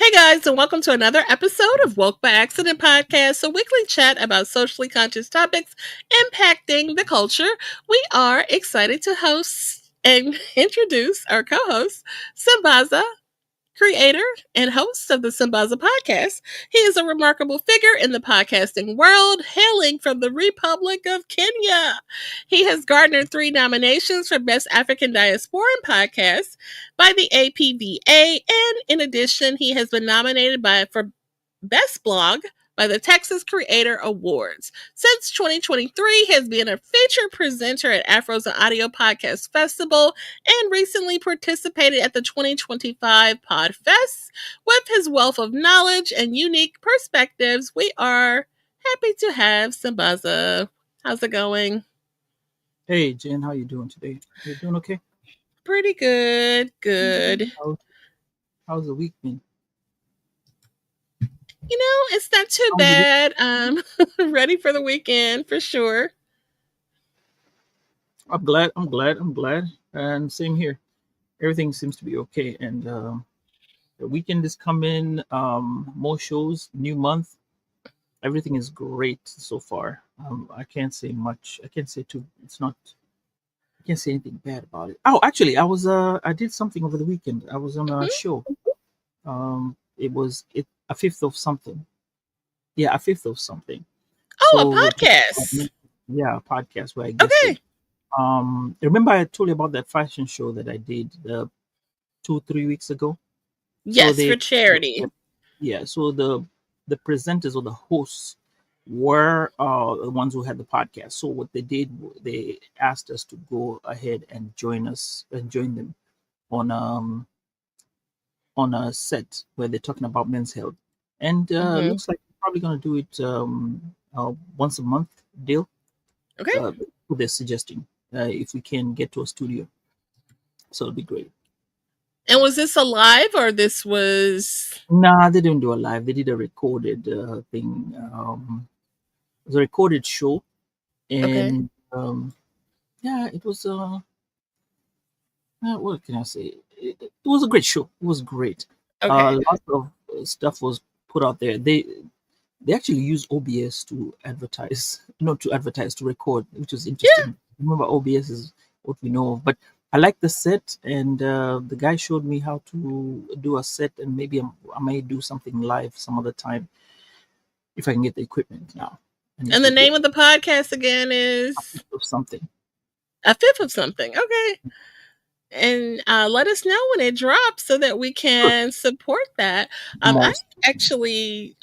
Hey guys, and welcome to another episode of Woke by Accident podcast, a weekly chat about socially conscious topics impacting the culture. We are excited to host and introduce our co-host, Sambaza, creator and host of the Sambaza podcast. He is a remarkable figure in the podcasting world, hailing from the Republic of Kenya. He has garnered 3 nominations for Best African Diasporan Podcast by the APVA, and in addition, he has been nominated for Best Blog by the Texas Creator Awards. Since 2023, he has been a featured presenter at Afros and Audio Podcast Festival and recently participated at the 2025 Podfest. With his wealth of knowledge and unique perspectives, we are happy to have Sambaza. How's it going? Hey Jen, how you doing today? You doing okay? Pretty good. Good. How's the week been? It's not too bad. Ready for the weekend for sure. I'm glad. And same here. Everything seems to be okay. And the weekend is coming. More shows, new month. Everything is great so far. I can't say much. I can't say too. I can't say anything bad about it. Oh, actually, I did something over the weekend. I was on a show. It was a fifth of something. Yeah, a fifth of something. Oh, So a podcast. yeah, a podcast where I guested. Okay. Remember I told you about that fashion show that I did 2-3 weeks ago? Yes, for charity. Yeah, so the presenters or the hosts were the ones who had the podcast. So what they did, they asked us to go ahead and join them on a set where they're talking about men's health. And looks like they're probably gonna do it once a month deal. Okay. What they're suggesting, if we can get to a studio, so it'll be great. And was this a live or this was? Nah, they didn't do a live. They did a recorded thing. It was a recorded show, and yeah, it was. What can I say? It was a great show. It was great. Okay. Lots of stuff was put out there. They actually use OBS to advertise, not to advertise, to record, which was interesting. Remember, OBS is what we know of, but I like the set, and the guy showed me how to do a set, and maybe I may do something live some other time if I can get the equipment now. And the name of the podcast again is something. A Fifth of Something. Okay. And let us know when it drops so that we can support that. I actually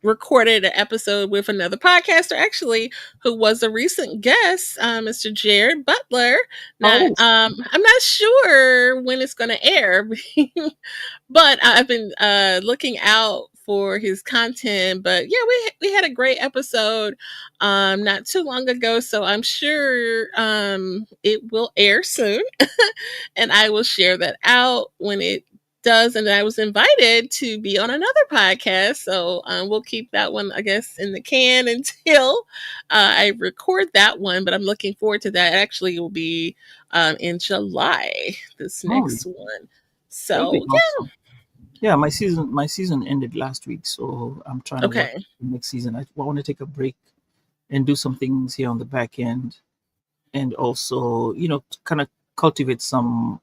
recorded an episode with another podcaster, actually, who was a recent guest, Mr. Jared Butler. Now, I'm not sure when it's going to air, but I've been looking out for his content. But yeah, we had a great episode not too long ago, so I'm sure it will air soon, and I will share that out when it does. And I was invited to be on another podcast, so we'll keep that one, I guess, in the can until I record that one. But I'm looking forward to that. Actually, it will be in July, this next one. So awesome. Yeah, my season ended last week, so I'm trying to work the next season. I want to take a break and do some things here on the back end, and also, kind of cultivate some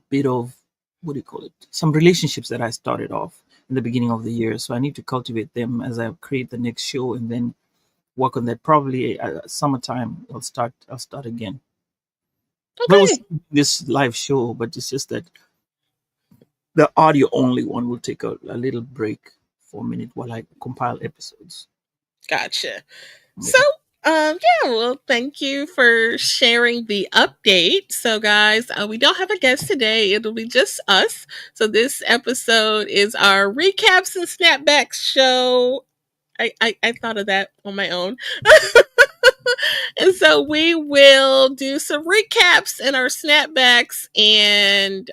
bit of, what do you call it? Some relationships that I started off in the beginning of the year. So I need to cultivate them as I create the next show, and then work on that. Probably summertime, I'll start again. Okay. But it was this live show, but it's just that the audio only one will take a little break for a minute while I compile episodes. Gotcha. So, well, thank you for sharing the update. So, guys, we don't have a guest today. It'll be just us. So, this episode is our recaps and snapbacks show. I thought of that on my own. And so we will do some recaps and our snapbacks and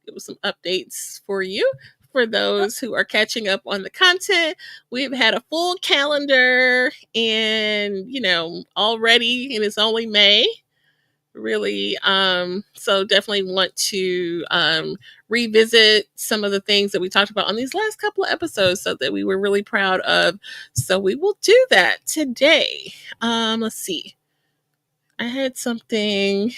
give some updates for you. For those who are catching up on the content, we've had a full calendar, and already, and it's only May. really. So definitely want to revisit some of the things that we talked about on these last couple of episodes, so that we were really proud of. So we will do that today. Let's see. I had something.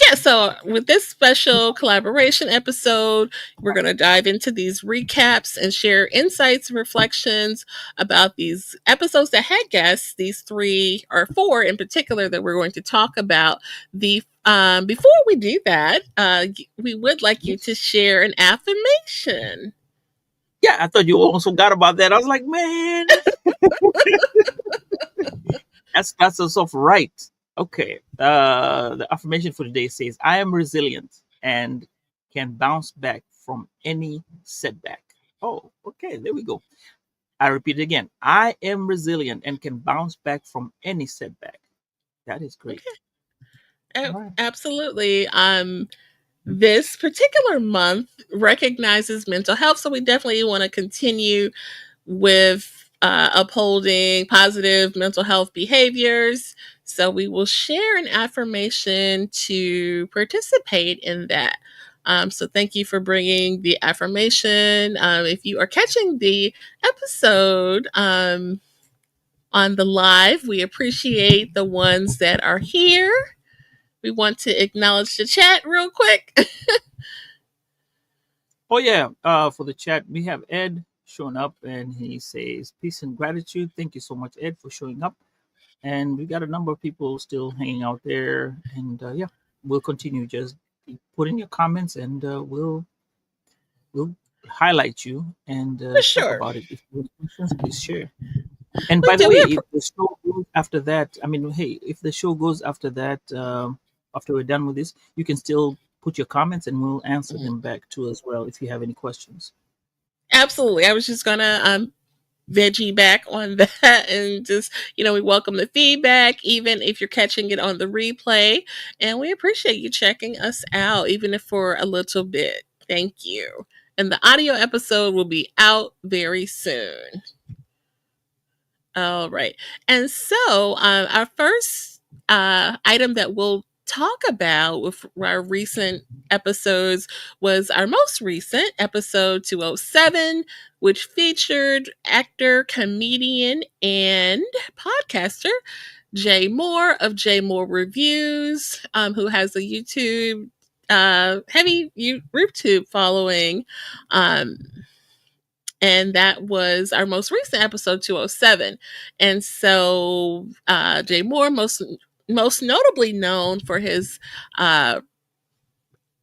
Yeah, so with this special collaboration episode, we're going to dive into these recaps and share insights and reflections about these episodes that had guests, these 3 or 4 in particular that we're going to talk about. The Before we do that, we would like you to share an affirmation. Yeah, I thought you also got about that. I was like, man, that's a soft right. Okay. The affirmation for today says, I am resilient and can bounce back from any setback. Oh, okay, there we go. I repeat it again. I am resilient and can bounce back from any setback. That is great. Okay. All right. Absolutely. This particular month recognizes mental health, so we definitely want to continue with upholding positive mental health behaviors. So we will share an affirmation to participate in that. So thank you for bringing the affirmation. If you are catching the episode on the live, we appreciate the ones that are here. We want to acknowledge the chat real quick. Oh yeah. For the chat, we have Ed showing up, and he says, "Peace and gratitude." Thank you so much, Ed, for showing up. And we got a number of people still hanging out there, and yeah, we'll continue. Just put in your comments, and we'll highlight you and For talk sure. about it. If you have questions, please share. And We by the do. way, if the show goes after that, I mean, hey, if the show goes after that, after we're done with this, you can still put your comments and we'll answer them back too as well if you have any questions. Absolutely. I was just gonna veggie back on that, and just, we welcome the feedback, even if you're catching it on the replay. And we appreciate you checking us out, even if for a little bit. Thank you. And the audio episode will be out very soon. All right. And so, our first item that we'll talk about with our recent episodes was our most recent episode 207, which featured actor, comedian, and podcaster Jay Moore of Jay Moore Reviews, who has a heavy YouTube following. Um, and that was our most recent episode 207. And so Jay Moore, most notably known for his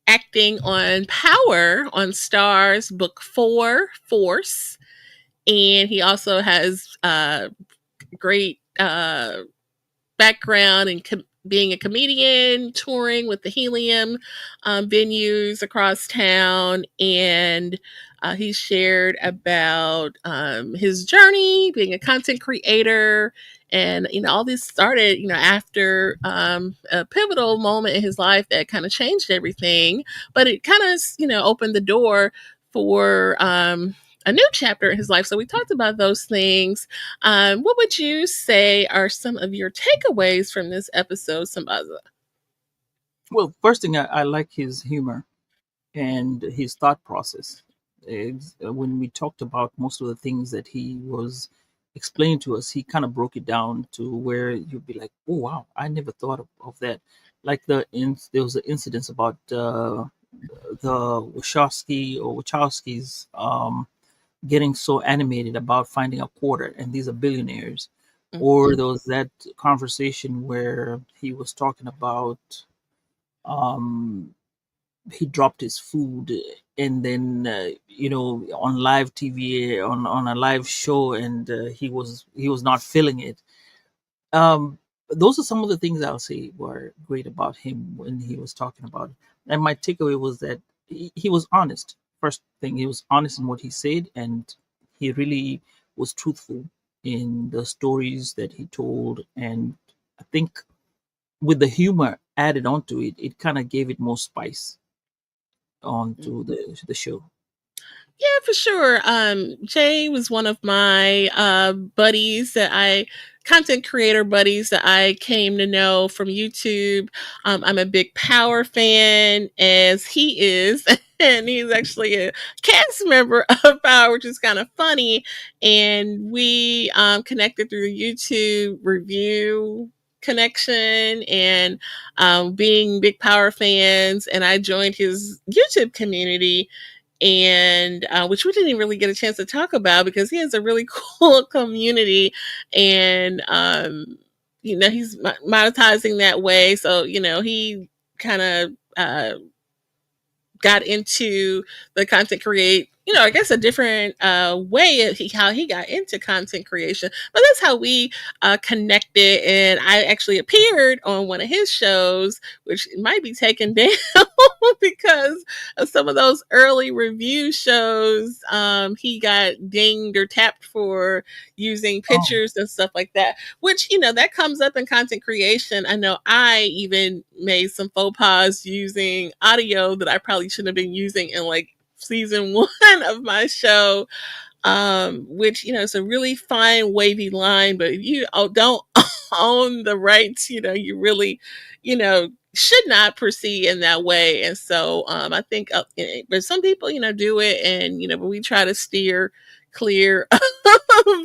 acting on Power on Stars Book 4 Force, and he also has great background in being a comedian, touring with the Helium venues across town. And he shared about his journey being a content creator. And, all this started, after a pivotal moment in his life that kind of changed everything. But it kind of, opened the door for a new chapter in his life. So we talked about those things. What would you say are some of your takeaways from this episode, Sambaza? Well, first thing, I like his humor and his thought process. When we talked about most of the things that he was explaining to us, he kind of broke it down to where you'd be like, "Oh wow, I never thought of that." Like there was an incident about the Wachowskis getting so animated about finding a quarter, and these are billionaires. Or there was that conversation where he was talking about um, he dropped his food, and then on live TV, on a live show, and he was not feeling it. um those are some of the things I'll say were great about him when he was talking about it. And my takeaway was that he was honest. First thing, he was honest in what he said, and he really was truthful in the stories that he told. And I think with the humor added onto it, it kind of gave it more spice onto the show. Yeah, for sure. Jay was one of my buddies that I content creator buddies that I came to know from YouTube. I'm a big Power fan, as he is, and he's actually a cast member of Power, which is kind of funny. And we connected through the YouTube review connection and being big Power fans. And I joined his YouTube community, and which we didn't really get a chance to talk about because he has a really cool community, and he's monetizing that way. So he kind of got into the content create, I guess a different way of how he got into content creation. But that's how we connected. And I actually appeared on one of his shows, which might be taken down because of some of those early review shows. He got dinged or tapped for using Oh, pictures and stuff like that, which, that comes up in content creation. I know I even made some faux pas using audio that I probably shouldn't have been using in like season one of my show, which is a really fine wavy line, but if you don't own the rights, you really should not proceed in that way. And so I think but some people do it, and but we try to steer clear of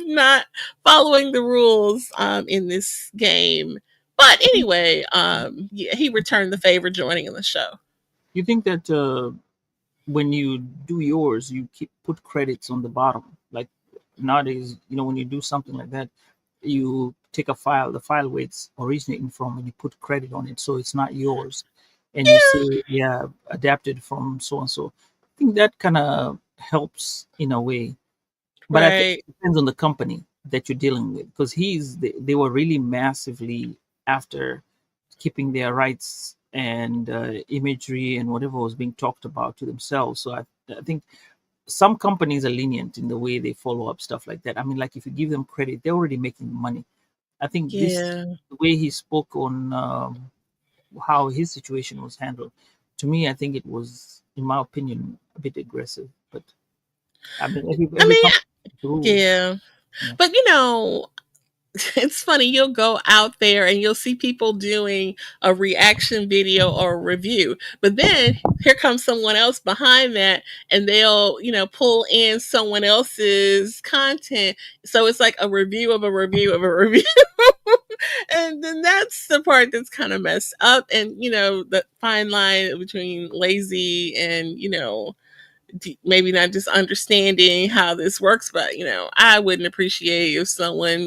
not following the rules in this game. But anyway, yeah, he returned the favor joining in the show. you think that when you do yours, you keep put credits on the bottom? Like nowadays, when you do something like that, you take a file, the file where it's originating from, and you put credit on it, so it's not yours, and you Yeah, say, "Yeah, adapted from so and so." I think that kind of helps in a way, but I think right. it depends on the company that you're dealing with, because they were really massively after keeping their rights and imagery and whatever was being talked about to themselves. So I think some companies are lenient in the way they follow up stuff like that. I mean, like if you give them credit, they're already making money. I think this Yeah. the way he spoke on how his situation was handled. To me, I think it was, in my opinion, a bit aggressive. But I mean, I every mean, company has rules. yeah. Yeah. But it's funny, you'll go out there and you'll see people doing a reaction video or a review, but then here comes someone else behind that, and they'll pull in someone else's content, so it's like a review of a review of a review. And then that's the part that's kind of messed up, and the fine line between lazy and maybe not just understanding how this works. But I wouldn't appreciate if someone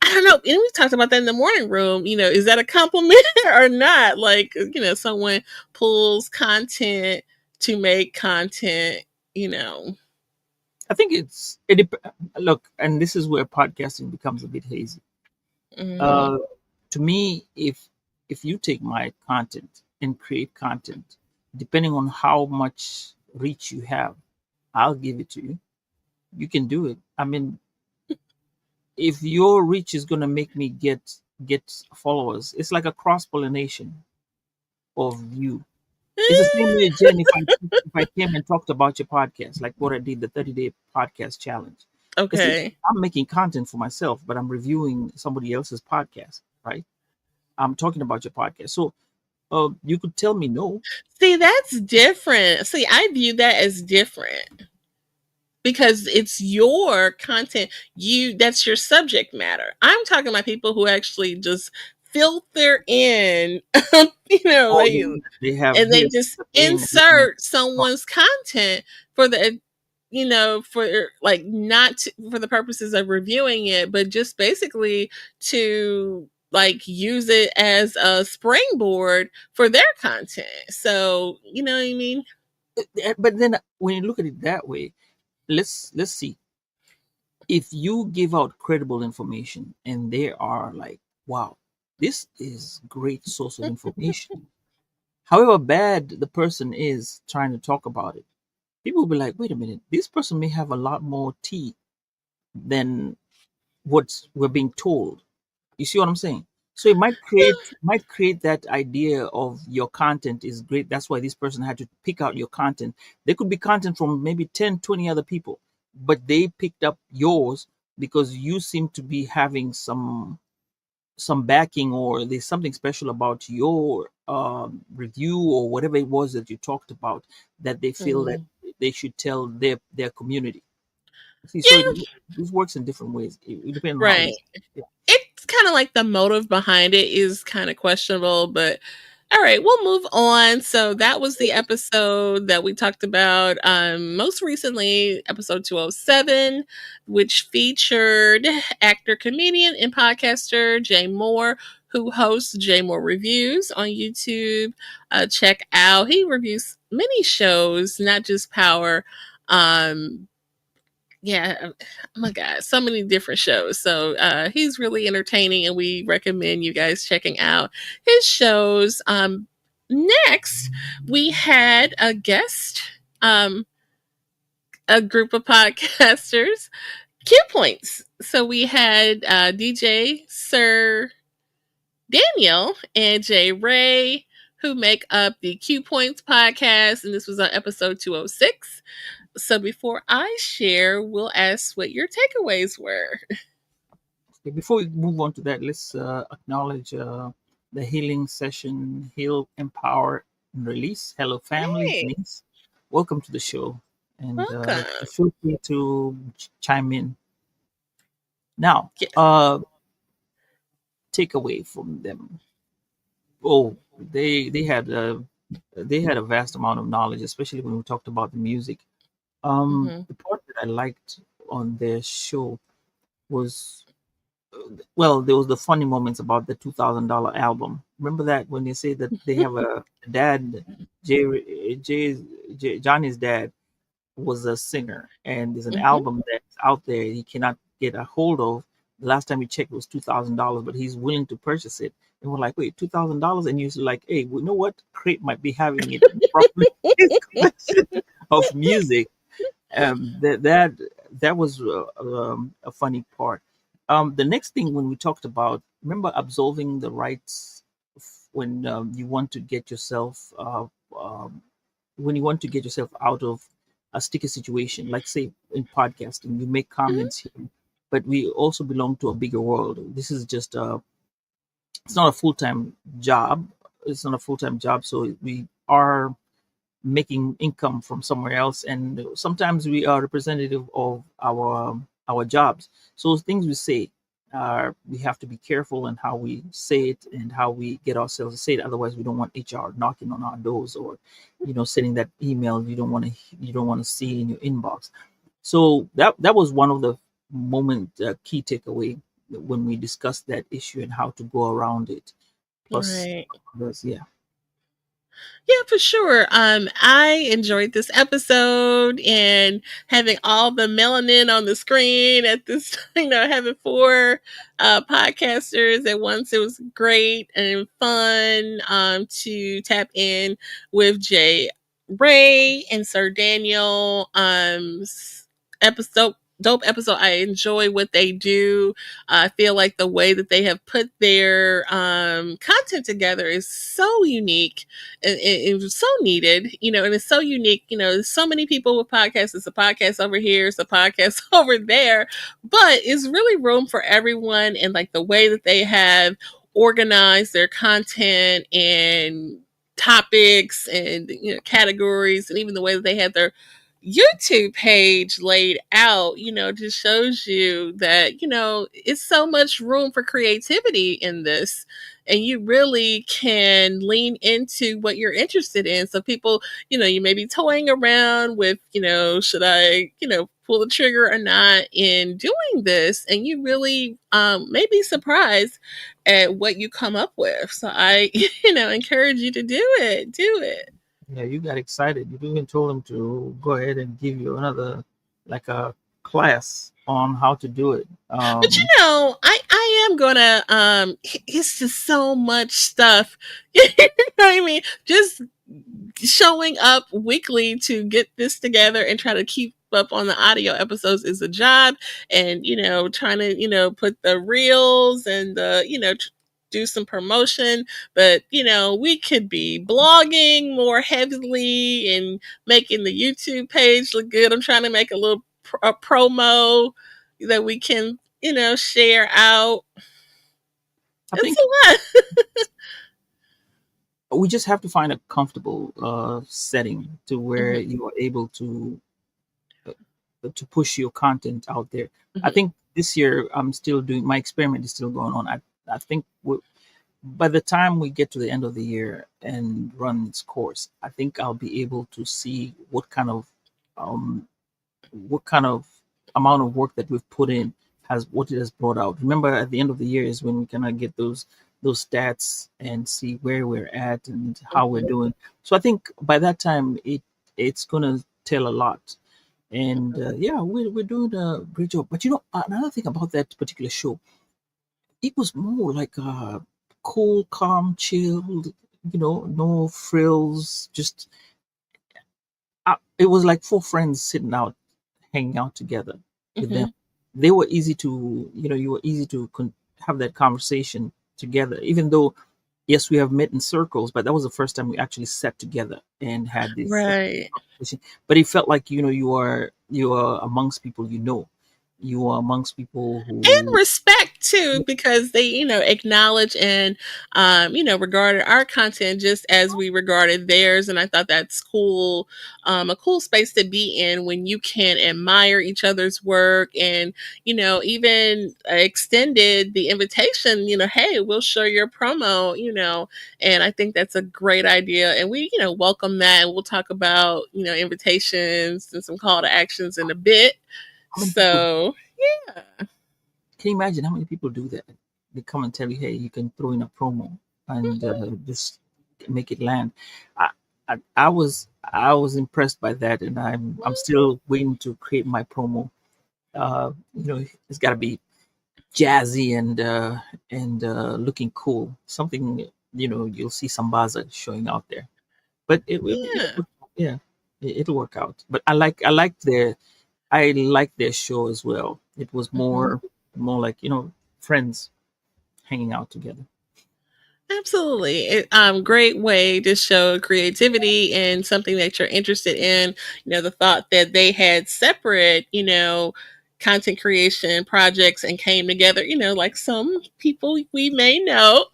I don't know. And we talked about that in the morning room. Is that a compliment or not? Like, someone pulls content to make content, you know. I think look, and this is where podcasting becomes a bit hazy. Mm, Uh, to me, if you take my content and create content, depending on how much reach you have, I'll give it to you. You can do it. I mean, if your reach is gonna make me get followers, it's like a cross pollination of you. It's the same way, Jen. If I came and talked about your podcast, like what I did, the 30-day podcast challenge. Essentially, okay. I'm making content for myself, but I'm reviewing somebody else's podcast, right? I'm talking about your podcast. So you could tell me no. See, that's different. See, I view that as different because it's your content. That's your subject matter. I'm talking about people who actually just filter in, Oh, they they have and they here just the thing and then insert someone's content for the for like not for the purposes of reviewing it, but just basically to like use it as a springboard for their content. So you know what I mean? but then when you look at it that way, let's see. If you give out credible information and they are like, wow, this is great source of information. However bad the person is trying to talk about it, people will be like, wait a minute, this person may have a lot more tea than what we're being told. You see what I'm saying? So it might create that idea of your content is great. That's why this person had to pick out your content. There could be content from maybe 10, 20 other people, but they picked up yours because you seem to be having some backing, or there's something special about your review or whatever it was that you talked about, that they feel that Mhm. they should tell their community. See, so Yeah, this works in different ways. It depends on how you. right. Yeah. It's kind of like the motive behind it is kind of questionable, but all right, we'll move on. So that was the episode that we talked about most recently, episode 207, which featured actor, comedian, and podcaster Jay Moore, who hosts Jay Moore Reviews on YouTube. Check out, he reviews many shows, not just Power. Um, yeah, oh my God, so many different shows. So he's really entertaining, and we recommend you guys checking out his shows. Next, we had a guest, um, a group of podcasters, Q Points. So we had DJ Sir Daniel and Jay Ray, who make up the Q Points podcast, and this was on episode 206. So before I share, we'll ask what your takeaways were. Okay, before we move on to that, let's acknowledge the healing session, heal, empower, and release. Hello, family, Hey, Denise. Welcome to the show, and welcome. feel free to chime in. Now, Yes. take away from them. Oh, they had a vast amount of knowledge, especially when we talked about the music. Hmm. The part that I liked on their show was, well, there was the funny moments about the $2,000 album. Remember that when they say that they have a dad, Johnny's dad was a singer, and there's an Hmm. album that's out there he cannot get a hold of. The last time he checked it was $2,000, but he's willing to purchase it. And we're like, wait, $2,000? And you're like, hey, you know what? Crate might be having it probably his collection of music. That was a funny part. The next thing, when we talked about, remember absolving the rights, when you want to get yourself out of a sticky situation, like say in podcasting, you make Hmm. comments here, but we also belong to a bigger world. This is just it's not a full-time job. It's not a full-time job, so we are making income from somewhere else, and sometimes we are representative of our jobs. So things we say, we have to be careful in how we say it and how we get ourselves to say it. Otherwise, we don't want HR knocking on our doors, or sending that email you don't want to see in your inbox. So that was one of the key takeaway when we discussed that issue and how to go around it. Plus Right. others, yeah. Yeah, for sure. I enjoyed this episode and having all the melanin on the screen at this, having four podcasters at once. It was great and fun to tap in with Jay Ray and Sir Daniel. Episode dope episode. I enjoy what they do. I feel like the way that they have put their content together is so unique, it was so needed, and it's so unique. There's so many people with podcasts. It's a podcast over here, it's a podcast over there, but it's really room for everyone. And like the way that they have organized their content and topics and categories, and even the way that they have their YouTube page laid out, just shows you that, it's so much room for creativity in this. And you really can lean into what you're interested in. So people, you may be toying around with, should I, pull the trigger or not in doing this? And you really may be surprised at what you come up with. So I, encourage you to do it. Do it. Yeah, you got excited. You even told him to go ahead and give you another, like a class on how to do it. But I am gonna it's just so much stuff. You know what I mean? Just showing up weekly to get this together and try to keep up on the audio episodes is a job. And trying to put the reels and the do some promotion, but we could be blogging more heavily and making the YouTube page look good. I'm trying to make a little a promo that we can, share out. I It's think a lot. we just have to find a comfortable setting to where Hmm. you are able uh, to push your content out there. I Hmm. think this year I'm still doing my experiment is still going on. I think by the time we get to the end of the year and run its course, I think I'll be able to see um, what kind of amount of work that we've put in has what it has brought out. Remember, at the end of the year is when we kind of get those stats and see where we're at and how we're Hmm. doing. So I think by that time it's gonna tell a lot. And yeah, we're doing a great job. But another thing about that particular show, it was more like cool, calm, chilled. No frills. Just it was like four friends sitting out, hanging out together with them. Hmm. They were easy to, you were easy to have that conversation together. Even though, yes, we have met in circles, but that was the first time we actually sat together and had this Right. conversation. But it felt like you are amongst people, you are amongst people And who. respect too, because they acknowledge and regarded our content just as we regarded theirs. And I thought that's cool, a cool space to be in when you can admire each other's work, and even extended the invitation, hey, we'll show your promo, and I think that's a great idea, and we welcome that, and we'll talk about invitations and some call to actions in a bit. How many people So yeah. can you imagine how many people do that? They come and tell you, hey, you can throw in a promo and just make it land. I, I was impressed by that, and I'm still waiting to create my promo. It's got to be jazzy and looking cool. Something, you'll see Sambaza showing out there, but Yeah. yeah, it'll work out. But I like their show as well. It was Mhm. more like friends hanging out together. Absolutely. Great way to show creativity and something that you're interested in. The thought that they had separate, content creation projects and came together, like some people we may know,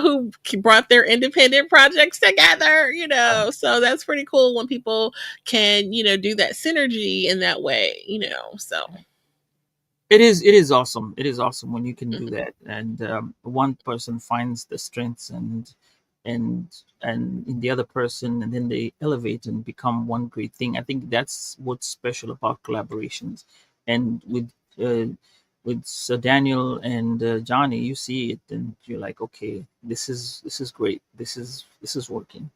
who brought their independent projects together, So that's pretty cool when people can, do that synergy in that way, So. It is awesome. It is awesome when you can do Mhm. that, and one person finds the strengths and and in the other person, and then they elevate and become one great thing. I think that's what's special about collaborations, and uh, with Sir Daniel and Johnny, you see it, and you're like, okay, this is great. This is working.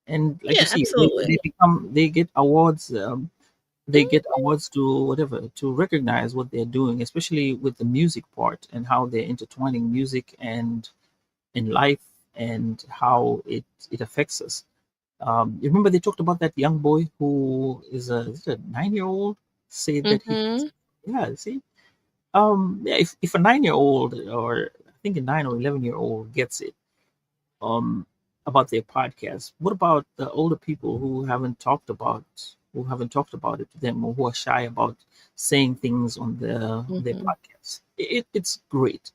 And like you Yeah, see, absolutely. they get awards. They get Mhm. awards to whatever to recognize what they're doing, especially with the music part and how they're intertwining music and in life and how it affects us. You remember they talked about that young boy who is it a 9-year-old said that he Mhm. yeah, see, yeah, if a 9-year-old, or I think a 9 or 11-year-old gets it, um, about their podcast. What about the older people who haven't talked about it to them, or who are shy about saying things on their Mhm. podcast? It's great.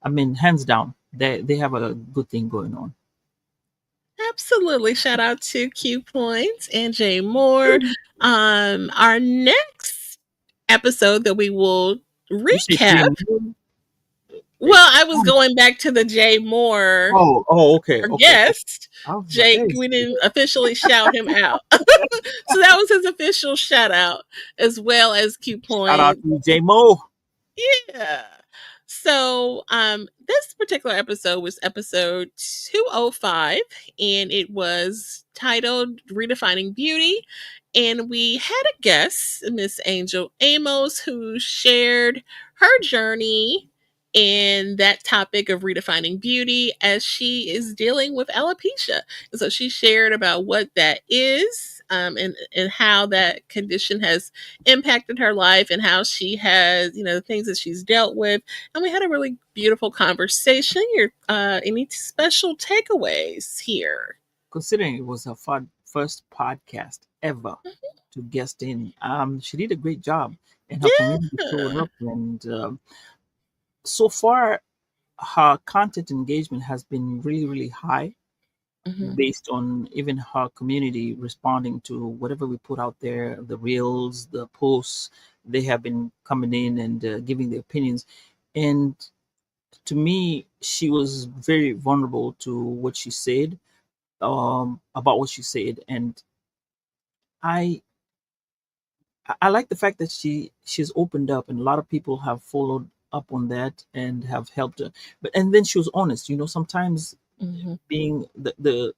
I mean, hands down, they have a good thing going on. Absolutely. Shout out to Q Points and Jay Moore. Our next episode that we will You say Jay recap. Moore? Well, I was going back to the Jay Moore, Oh, okay, our okay. guest. I was like, Jake, hey, we didn't officially shout him out. So that was his official shout out, as well as Q shout out Point. to J Mo. Yeah. So, this particular episode was episode 205, and it was titled Redefining Beauty. And we had a guest, Miss Angel Amos, who shared her journey in that topic of redefining beauty as she is dealing with alopecia. And so she shared about what that is, and how that condition has impacted her life and how she has, the things that she's dealt with. And we had a really beautiful conversation. Your any special takeaways here? Considering it was her first podcast ever to guest in, she did a great job, and her community showed Yeah. up. And so far, her content engagement has been really, really high, Hmm. based on even her community responding to whatever we put out there, the reels, the posts. They have been coming in and giving their opinions. And to me, she was very vulnerable to what she said, about what she said. And I I like the fact that she's opened up, and a lot of people have followed up on that and have helped her. But and then she was honest. Sometimes Hmm. being the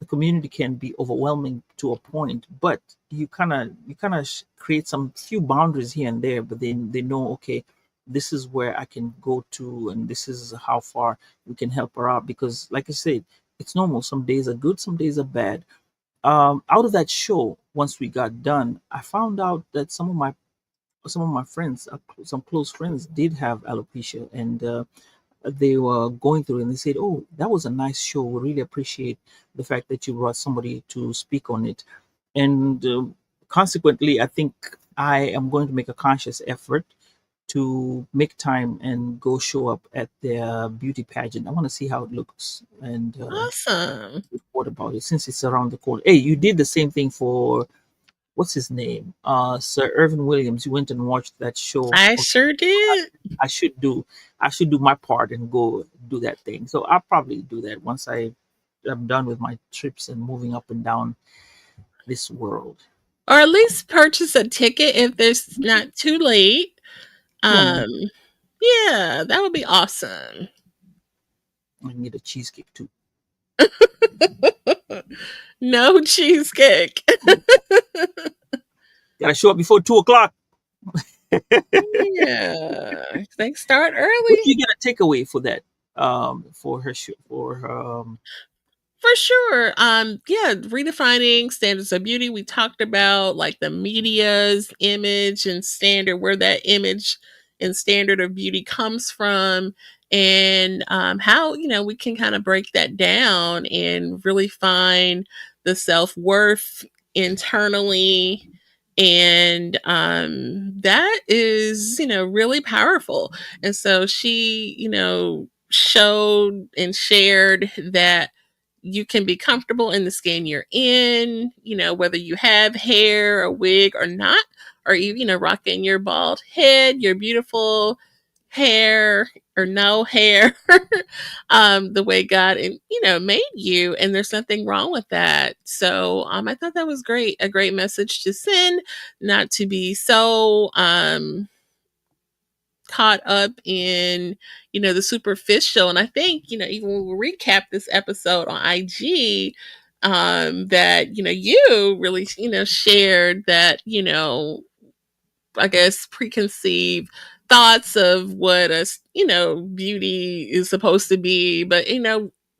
community can be overwhelming to a point, but you kind of create some few boundaries here and there. But then they know, okay, this is where I can go to, and this is how far we can help her out. Because, like I said, it's normal. Some days are good, some days are bad. Out of that show, once we got done, I found out that some of my friends, some close friends, did have alopecia, and they were going through it, and they said, "Oh, that was a nice show. We really appreciate the fact that you brought somebody to speak on it." And consequently, I think I am going to make a conscious effort to make time and go show up at their beauty pageant. I want to see how it looks and Awesome. report about it, since it's around the corner. Hey, you did the same thing for, what's his name? Sir Irvin Williams. You went and watched that show. I sure did. I should do I should do my part and go do that thing. So I'll probably do that once I am done with my trips and moving up and down this world. Or at least purchase a ticket if there's not too late. Yeah, man. Um, yeah, that would be awesome. I can get a cheesecake too. No cheesecake. Gotta show up before 2 o'clock. Yeah, they start What do early. you get a takeaway for that? For her show, for her. For sure. Yeah, redefining standards of beauty. We talked about like the media's image and standard, where that image and standard of beauty comes from, and how we can kind of break that down and really find the self worth internally. And that is really powerful. And so she showed and shared that you can be comfortable in the skin you're in, whether you have hair, a wig, or not, or you, rocking your bald head, your beautiful hair or no hair, the way God and made you, and there's nothing wrong with that. So I thought that was great, a great message to send, not to be so caught up in the superficial. And I think even when we recap this episode on IG, that you really shared that I guess preconceived thoughts of what a beauty is supposed to be, but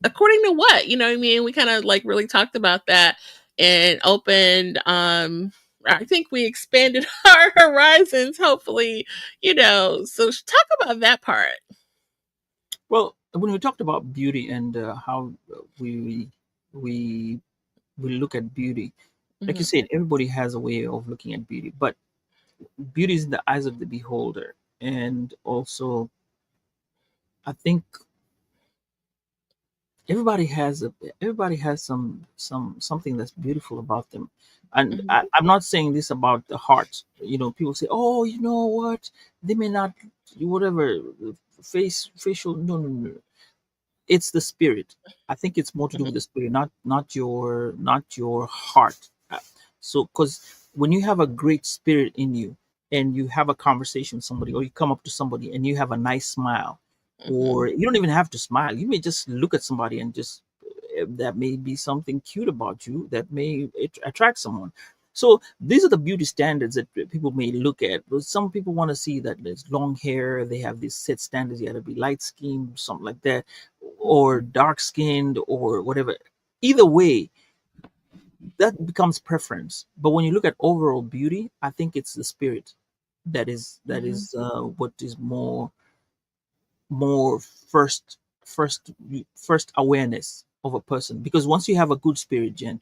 according to what, what I mean, we kind of like really talked about that and opened I think we expanded our horizons, hopefully, so talk about that part. Well, when we talked about beauty and how we we look at beauty, like you Hmm. said, everybody has a way of looking at beauty, but beauty is in the eyes of the beholder. And also, I think everybody has something that's beautiful about them. And Hmm. I'm not saying this about the heart. People say, oh, you know what, they may not, whatever, facial. No, no, no, it's the spirit. I think it's more to do with the spirit, not your heart. So, because when you have a great spirit in you, and you have a conversation with somebody, or you come up to somebody and you have a nice smile, Hmm. or you don't even have to smile. You may just look at somebody and just, that may be something cute about you that may attract someone. So these are the beauty standards that people may look at. But some people want to see that there's long hair. They have these set standards. You got to be light skinned, something like that, or dark skinned, or whatever. Either way, that becomes preference. But when you look at overall beauty, I think it's the spirit Mhm. what is more first first awareness of a person. Because once you have a good spirit, Jen,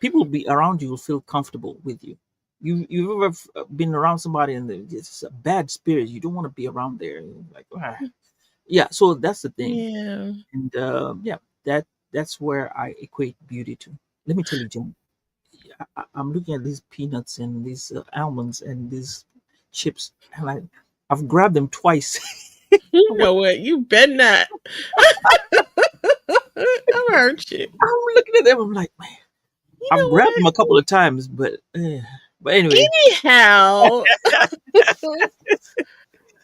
people be around you will feel comfortable with you. You've ever been around somebody and it's a bad spirit, you don't want to be around there, like "Ah." Yeah, so that's the thing. Yeah. And yeah, that's where I equate beauty to. Let me tell you, Jen, I'm looking at these peanuts and these almonds and these chips, and I've grabbed them twice. You I'm know what? You bet not. I'm hurt you. looking at them, I'm like, man, You I've know grabbed what? them a couple of times, but anyway. Anyhow, Yeah,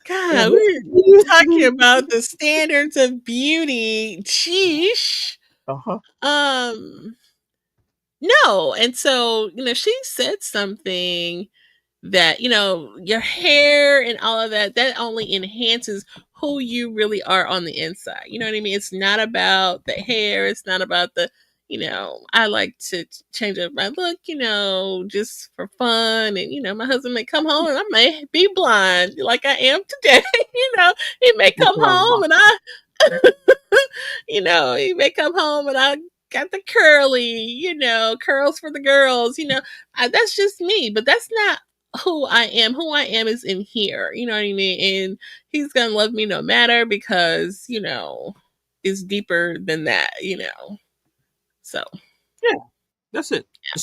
God, we're talking about the standards of beauty. Sheesh. uh-huh. Um, no. And so, she said something that, your hair and all of that, that only enhances who you really are on the inside. You know what I mean? It's not about the hair. It's not about I like to change up my look, just for fun. And, my husband may come home and I may be blind like I am today. He may That's come what I was home about and to say. he may come home and I got the curly, curls for the girls, that's just me, but that's not who I am. Who I am is in here, you know what I mean? And he's gonna love me no matter because, it's deeper than that, So, Yeah, that's it. The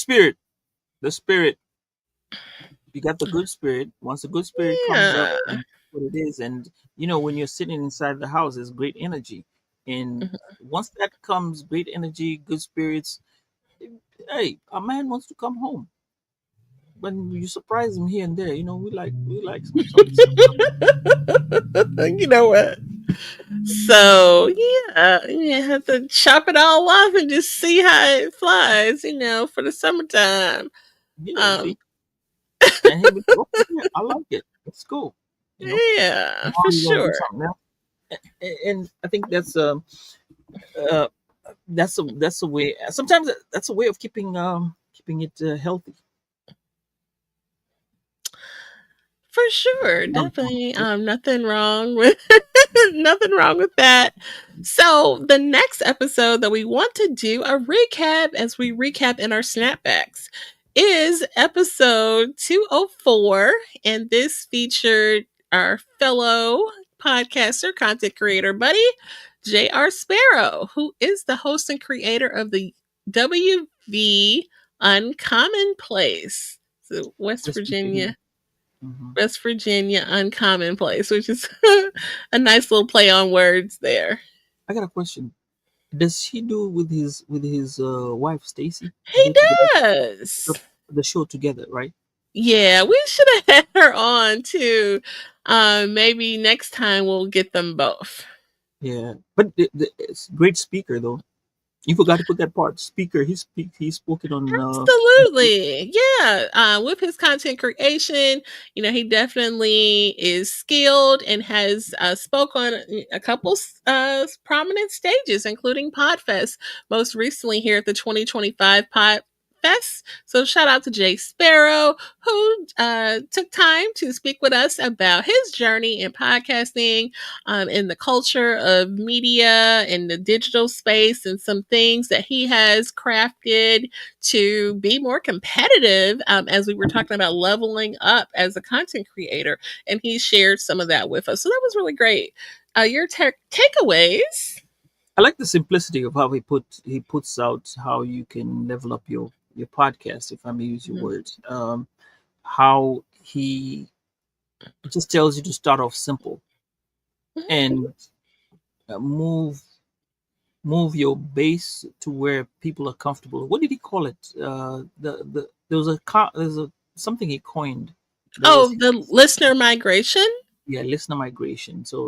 spirit. You got the good spirit. Once the good spirit comes up, yeah. and what it is, and when you're sitting inside the house, there's great energy, and Mhm. once that comes, great energy, good spirits. Hey, a man wants to come home. When you surprise him here and there, we like some. You know what? So yeah, you have to chop it all off and just see how it flies, for the summertime. Yeah, you Um, see, and he would go, okay, yeah, I like it. Let's go. yeah, Tomorrow for you're gonna do sure. something else, and I think uh, that's a way. Sometimes that's a way of keeping it healthy. For sure, Um, definitely. Nothing wrong with nothing wrong with that. So the next episode that we want to do a recap as we recap in our snapbacks is episode 204, and this featured our fellow podcaster, content creator buddy, J.R. Sparrow, who is the host and creator of the WV Uncommon Place. So West West Virginia. Virginia Hmm. West Virginia Uncommon Place, which is a nice little play on words there. I got a question. Does he do with his wife Stacy? He They together does. the show together, right? Yeah, we should have had her on too. Maybe next time we'll get them both. Yeah, but it's great speaker though. You forgot to put that part. Speaker. He spoke it on stage. Absolutely. Yeah. With his content creation, he definitely is skilled and has spoke on a couple prominent stages, including Podfest, most recently here at the 2025 Podfest. So shout out to Jay Sparrow, who took time to speak with us about his journey in podcasting, in the culture of media and the digital space, and some things that he has crafted to be more competitive, as we were talking about leveling up as a content creator. And he shared some of that with us. So that was really great. Your takeaways? I like the simplicity of how he puts out how you can level up your podcast, if I may use your Mhm. words. How he just tells you to start off simple and move your base to where people are comfortable. What did he call it? There's a something he coined that was Oh, the listener migration? yeah, listener migration. So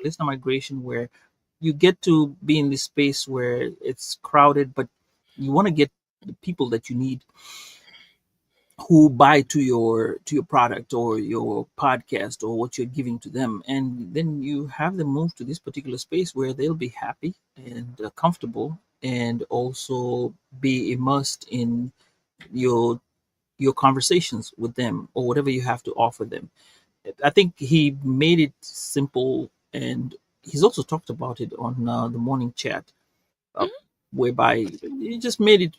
listener migration where you get to be in this space where it's crowded, but you want to get the people that you need who buy to your product or your podcast or what you're giving to them, and then you have them move to this particular space where they'll be happy and comfortable, and also be immersed in your your conversations with them or whatever you have to offer them. I think he made it simple, and he's also talked about it on the morning chat, uh, Mhm. whereby he just made it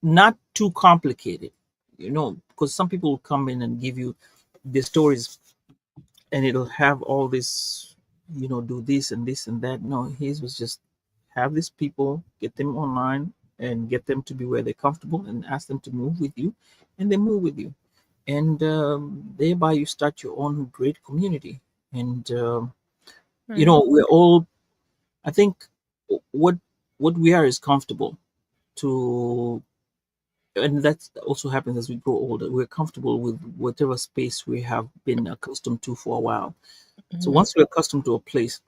not too complicated, because some people will come in and give you the stories, and it'll have all this, do this and this and that. No, his was just have these people, get them online, and get them to be where they're comfortable, and ask them to move with you, and they move with you, and thereby you start your own great community. And Right. we're all, I think, what we are is comfortable to, and that also happens as we grow older. We're comfortable with whatever space we have been accustomed to for a while. So Mhm. once we're accustomed to a place,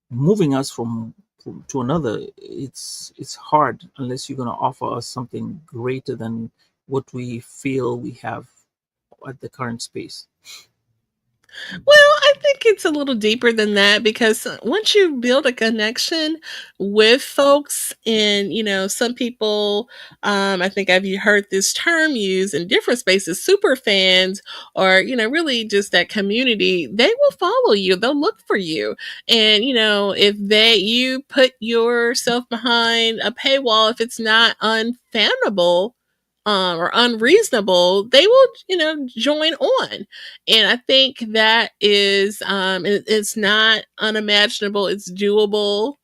moving us from to another, it's hard unless you're going to offer us something greater than what we feel we have at the current space. Well, I think it's a little deeper than that because once you build a connection with folks, and some people, I think I've heard this term used in different spaces, super fans, or really just that community. They will follow you. They'll look for you, and if you put yourself behind a paywall, if it's not unfathomable. Or unreasonable, they will, join on. And I think that is, it's not unimaginable, it's doable,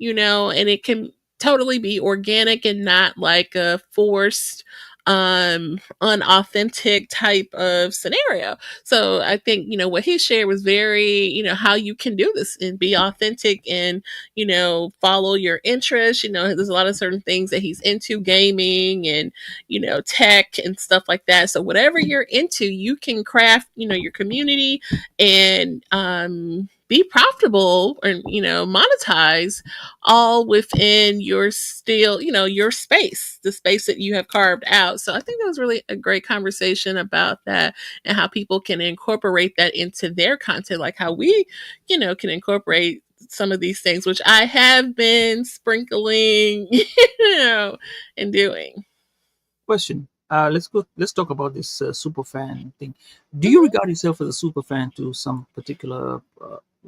and it can totally be organic and not like a forced, unauthentic type of scenario. So I think, what he shared was very, how you can do this and be authentic and, follow your interests. There's a lot of certain things that he's into, gaming and tech and stuff like that. So whatever you're into, you can craft, your community and be profitable and monetize all within your still, your space, the space that you have carved out. So I think that was really a great conversation about that and how people can incorporate that into their content, like how we, can incorporate some of these things, which I have been sprinkling, and doing. Question. Let's talk about this super fan thing. Do you Mhm. regard yourself as a super fan to some particular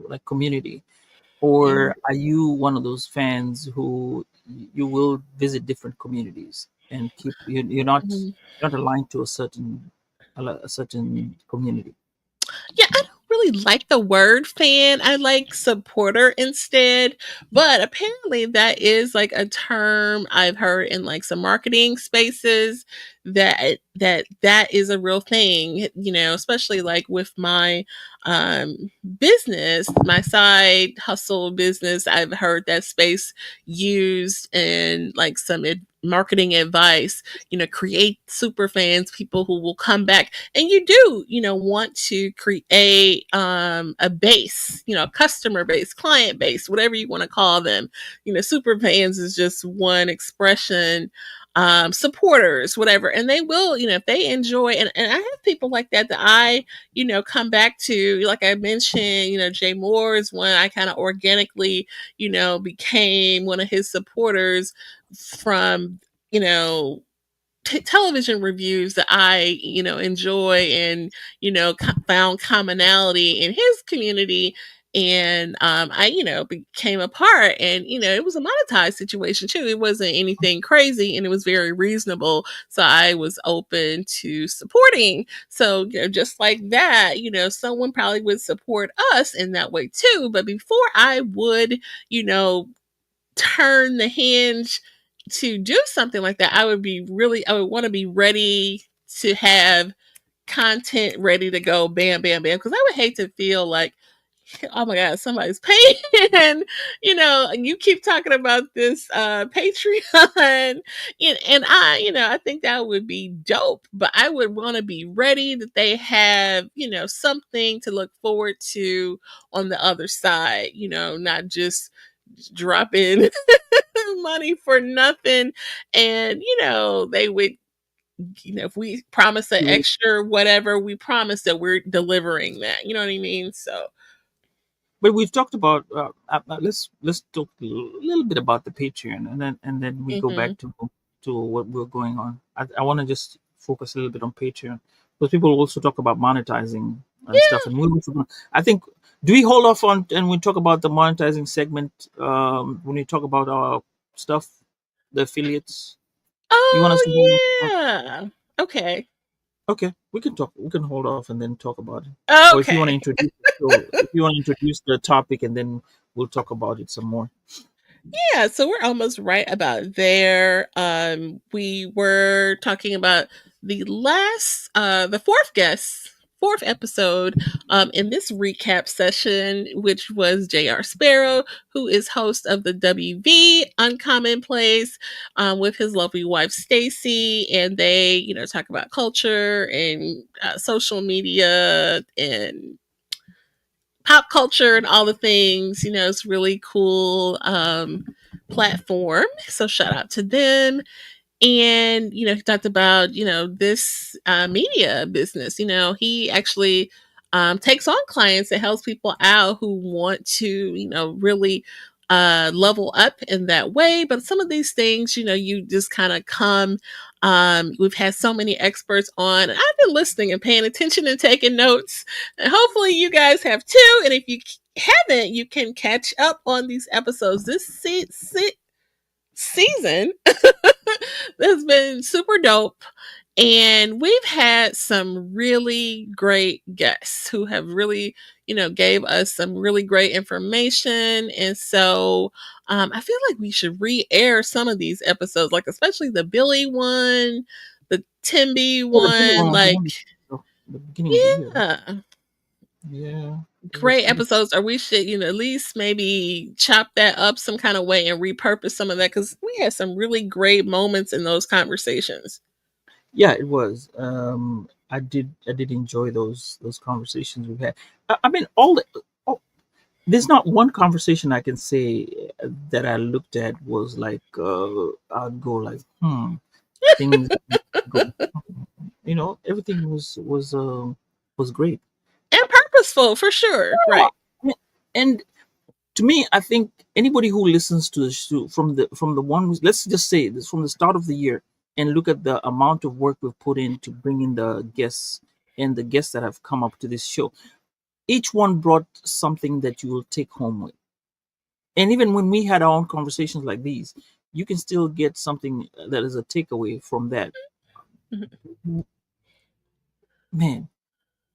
like community, or Mm. are you one of those fans who you will visit different communities and Mhm. you're not aligned to a certain community? Yeah, I don't really like the word fan. I like supporter instead. But apparently that is like a term I've heard in like some marketing spaces, that is a real thing, especially like with my business, my side hustle business. I've heard that space used in like some marketing advice, create super fans, people who will come back. And you do, want to create a base, a customer base, client base, whatever you want to call them. Super fans is just one expression. Supporters, whatever, and they will, if they enjoy, and I have people like that I, come back to, like I mentioned, Jay Moore is one I kind of organically, became one of his supporters from, you know television reviews that I, enjoy, and, found commonality in his community. And I, became a part, and, it was a monetized situation too. It wasn't anything crazy, and it was very reasonable. So I was open to supporting. So, just like that, someone probably would support us in that way too. But before I would, you know, turn the hinge to do something like that, I would want to be ready to have content ready to go, bam, bam, bam. Because I would hate to feel like, oh my God, somebody's paying. And, you keep talking about this Patreon. And I, I think that would be dope. But I would want to be ready that they have, something to look forward to on the other side, not just drop in money for nothing. And, they would, if we promise an extra whatever, we promise that we're delivering that. You know what I mean? So, but we've talked about let's talk a little bit about the Patreon, and then we go back Mm-hmm. to what we're going on. I want to just focus a little bit on Patreon because people also talk about monetizing and stuff, and we also, I think, do we hold off on and we talk about the monetizing segment when we talk about our stuff, the affiliates? You want us to hold Oh off? yeah. Okay. Okay, we can talk. We can hold off and then talk about it. Or if you want to Okay. introduce it, so if you want to introduce the topic and then we'll talk about it some more. Yeah, so we're almost right about there. We were talking about the fourth episode, in this recap session, which was J.R. Sparrow, who is host of the WV Uncommon Place, with his lovely wife Stacy, and they, talk about culture and social media and pop culture and all the things. It's really cool platform. So shout out to them. And he talked about this media business. He actually takes on clients and helps people out who want to really level up in that way. But some of these things, you just kind of come. We've had so many experts on, and I've been listening and paying attention and taking notes, and hopefully you guys have too. And if you haven't, you can catch up on these episodes this season. That's been super dope. And we've had some really great guests who have really, gave us some really great information. And so I feel like we should re-air some of these episodes, like especially the Billy one, the Timby Yeah, the Billy one one. was the Like, one the beginning of the year. yeah, Yeah, great it was. episodes. Or we should, at least maybe chop that up some kind of way and repurpose some of that, because we had some really great moments in those conversations. Yeah, it was. I did enjoy those conversations we've had. I mean, all there's not one conversation I can say that I looked at was like I'd go like things go, everything was great. And purposeful for sure. Yeah. Right. And to me, I think anybody who listens to the show from the one, let's just say this, from the start of the year, and look at the amount of work we've put in to bring in the guests and the guests that have come up to this show, each one brought something that you will take home with. And even when we had our own conversations like these, you can still get something that is a takeaway from that. Man,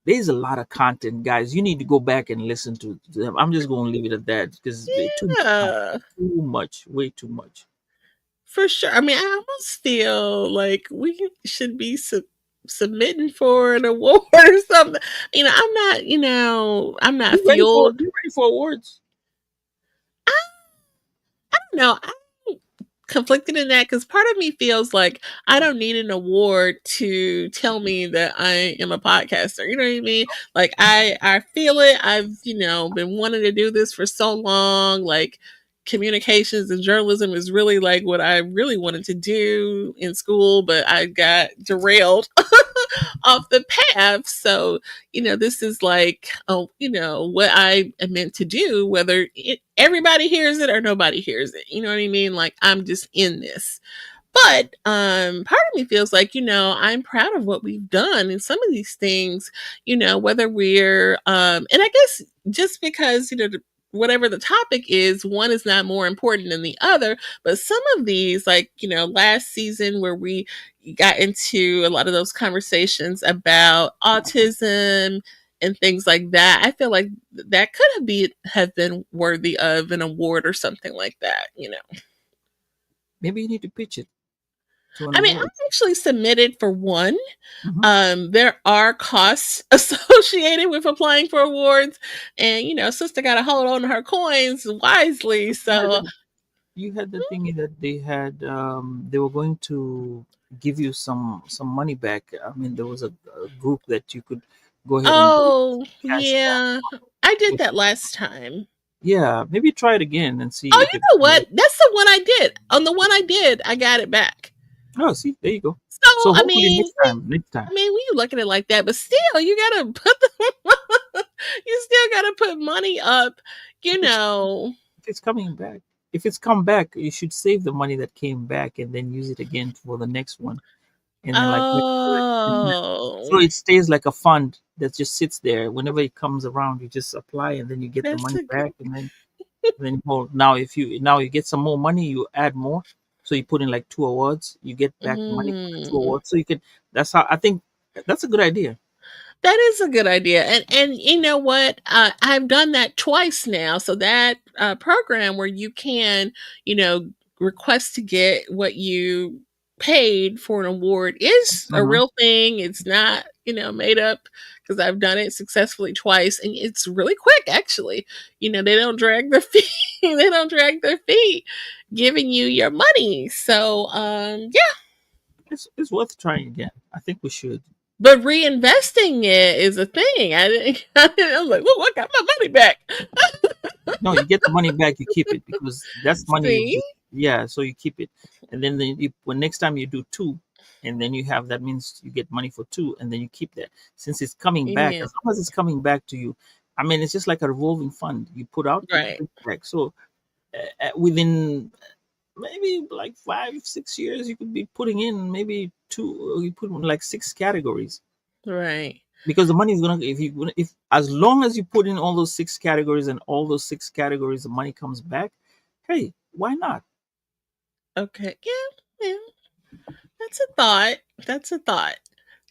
there's a lot of content, guys. You need to go back and listen to them. I'm just going to leave it at that because Yeah, too much, way too much. for sure. I mean, I almost feel like we should be submitting for an award or something. I'm not fueled. You ready for awards? I don't know. Conflicted in that, because part of me feels like I don't need an award to tell me that I am a podcaster. You know what I mean? Like I feel it. I've been wanting to do this for so long. Like communications and journalism is really like what I really wanted to do in school, but I got derailed off the path. So, this is like, oh, what I am meant to do, whether everybody hears it or nobody hears it. You know what I mean? Like, I'm just in this. But part of me feels like, I'm proud of what we've done. And some of these things, whether we're, and I guess just because, whatever the topic is, one is not more important than the other. But some of these, like, last season where we got into a lot of those conversations about autism and things like that, I feel like that could have been worthy of an award or something like that. Maybe you need to pitch it to an I mean, I award. actually submitted for one. Mhm. There are costs associated with applying for awards, and sister got to hold on to her coins wisely. So, You had the thingy that they were going to give you some money back. I mean, there was a group that you could go ahead and donate oh cash back. yeah, I did that last time. Yeah, maybe try it again and Oh, see if you it know what? That's the one I did. On the one I did, I got it back. Oh, see, there you go. So, So I hopefully mean, next time. I mean, when you look at it like that, but still, you gotta put the You still got to put money up, you If it's know. if it's coming back, if it's come back, you should save the money that came back and then use it again for the next one, and then like wait for it. So Oh, it stays like a fund that just sits there. Whenever it comes around, you just apply, and then you get the that's money a good. back, and then well, now you get some more money, you add more. So you put in like 2 awards, you get back money for the two Mm. awards. So you can. That's how I think. That's a good idea. That is a good idea, and you know what? I've done that twice now. So that program where you can, you know, request to get what you paid for an award is a Hmm. real thing. It's not, you know, made up, because I've done it successfully twice, and it's really quick. Actually, you know, they don't drag their feet. They don't drag their feet giving you your money. So yeah. It's worth trying again. I think we should. But reinvesting it is a thing. I didn't. I was like, "Look, I got my money back." No, you get the money back, you keep it because that's money you See? just, yeah. So you keep it, and then when next time you do two, and then you have that means you get money for two, and then you keep that since it's coming back. Yeah. As long as it's coming back to you, I mean, it's just like a revolving fund. You put out, you Right. bring back. So within maybe like 5 6 years, you could be putting in maybe two. You put in like 6 categories Right. because the money is gonna if as long as you put in all those 6 categories and all those 6 categories the money comes back, hey, why not? Okay. Yeah. Yeah. That's a thought. That's a thought.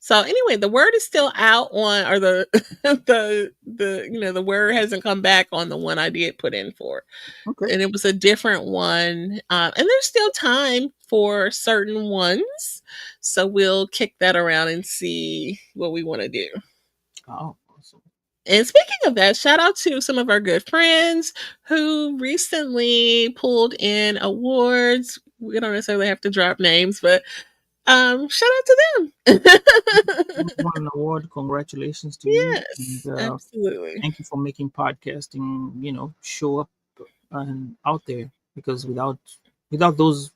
So anyway, the word is still out on, or the the you know, the word hasn't come back on the one I did put in for, Okay. and it was a different one. And there's still time for certain ones, so we'll kick that around and see what we want to do. Oh, awesome. And speaking of that, shout out to some of our good friends who recently pulled in awards. We don't necessarily have to drop names, but shout out to them. You won an award, congratulations to you, and Yes, absolutely. thank you for making podcasting show up and out there, because without those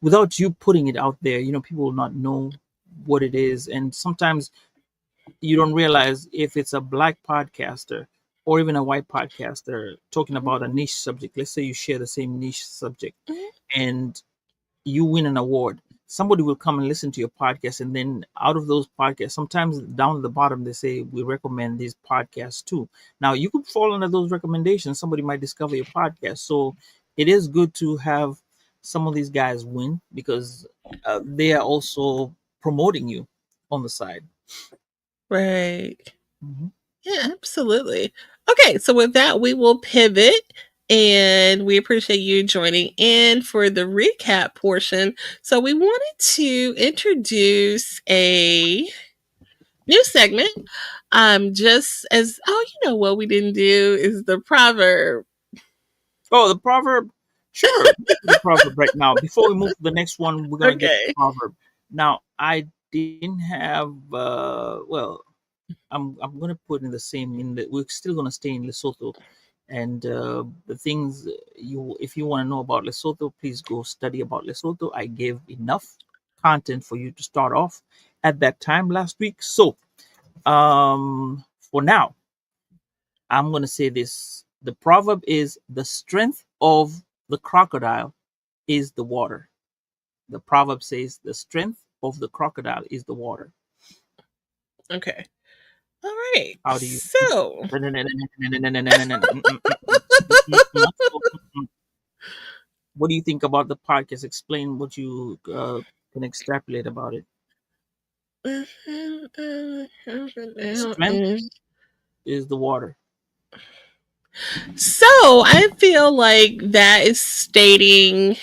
without you putting it out there, people will not know what it is. And sometimes you don't realize if it's a black podcaster or even a white podcaster talking about a niche subject. Let's say you share the same niche subject Mhm. and you win an award. Somebody will come and listen to your podcast, and then out of those podcasts, sometimes down at the bottom they say we recommend these podcasts too. Now you could fall under those recommendations. Somebody might discover your podcast, so it is good to have some of these guys win because they are also promoting you on the side. Right. Mhm. Yeah, absolutely. Okay, so with that, we will pivot, and we appreciate you joining in for the recap portion. So, we wanted to introduce a new segment. Just as, oh, you know what we didn't do is the proverb. Oh, the proverb. Sure, let's do the proverb right now. Before we move to the next one, we're gonna get the Okay. proverb. Now, I didn't have. Well, I'm gonna put in the same. In the, we're still gonna stay in Lesotho, and the things if you want to know about Lesotho, please go study about Lesotho. I gave enough content for you to start off at that time last week. So, for now, I'm going to say this. The proverb is the strength of the crocodile is the water. The proverb says the strength of the crocodile is the water. Okay. All right. How do you think? So, What do you think about the podcast? Explain what you can extrapolate about it. The strength is the water. so I feel like that is stating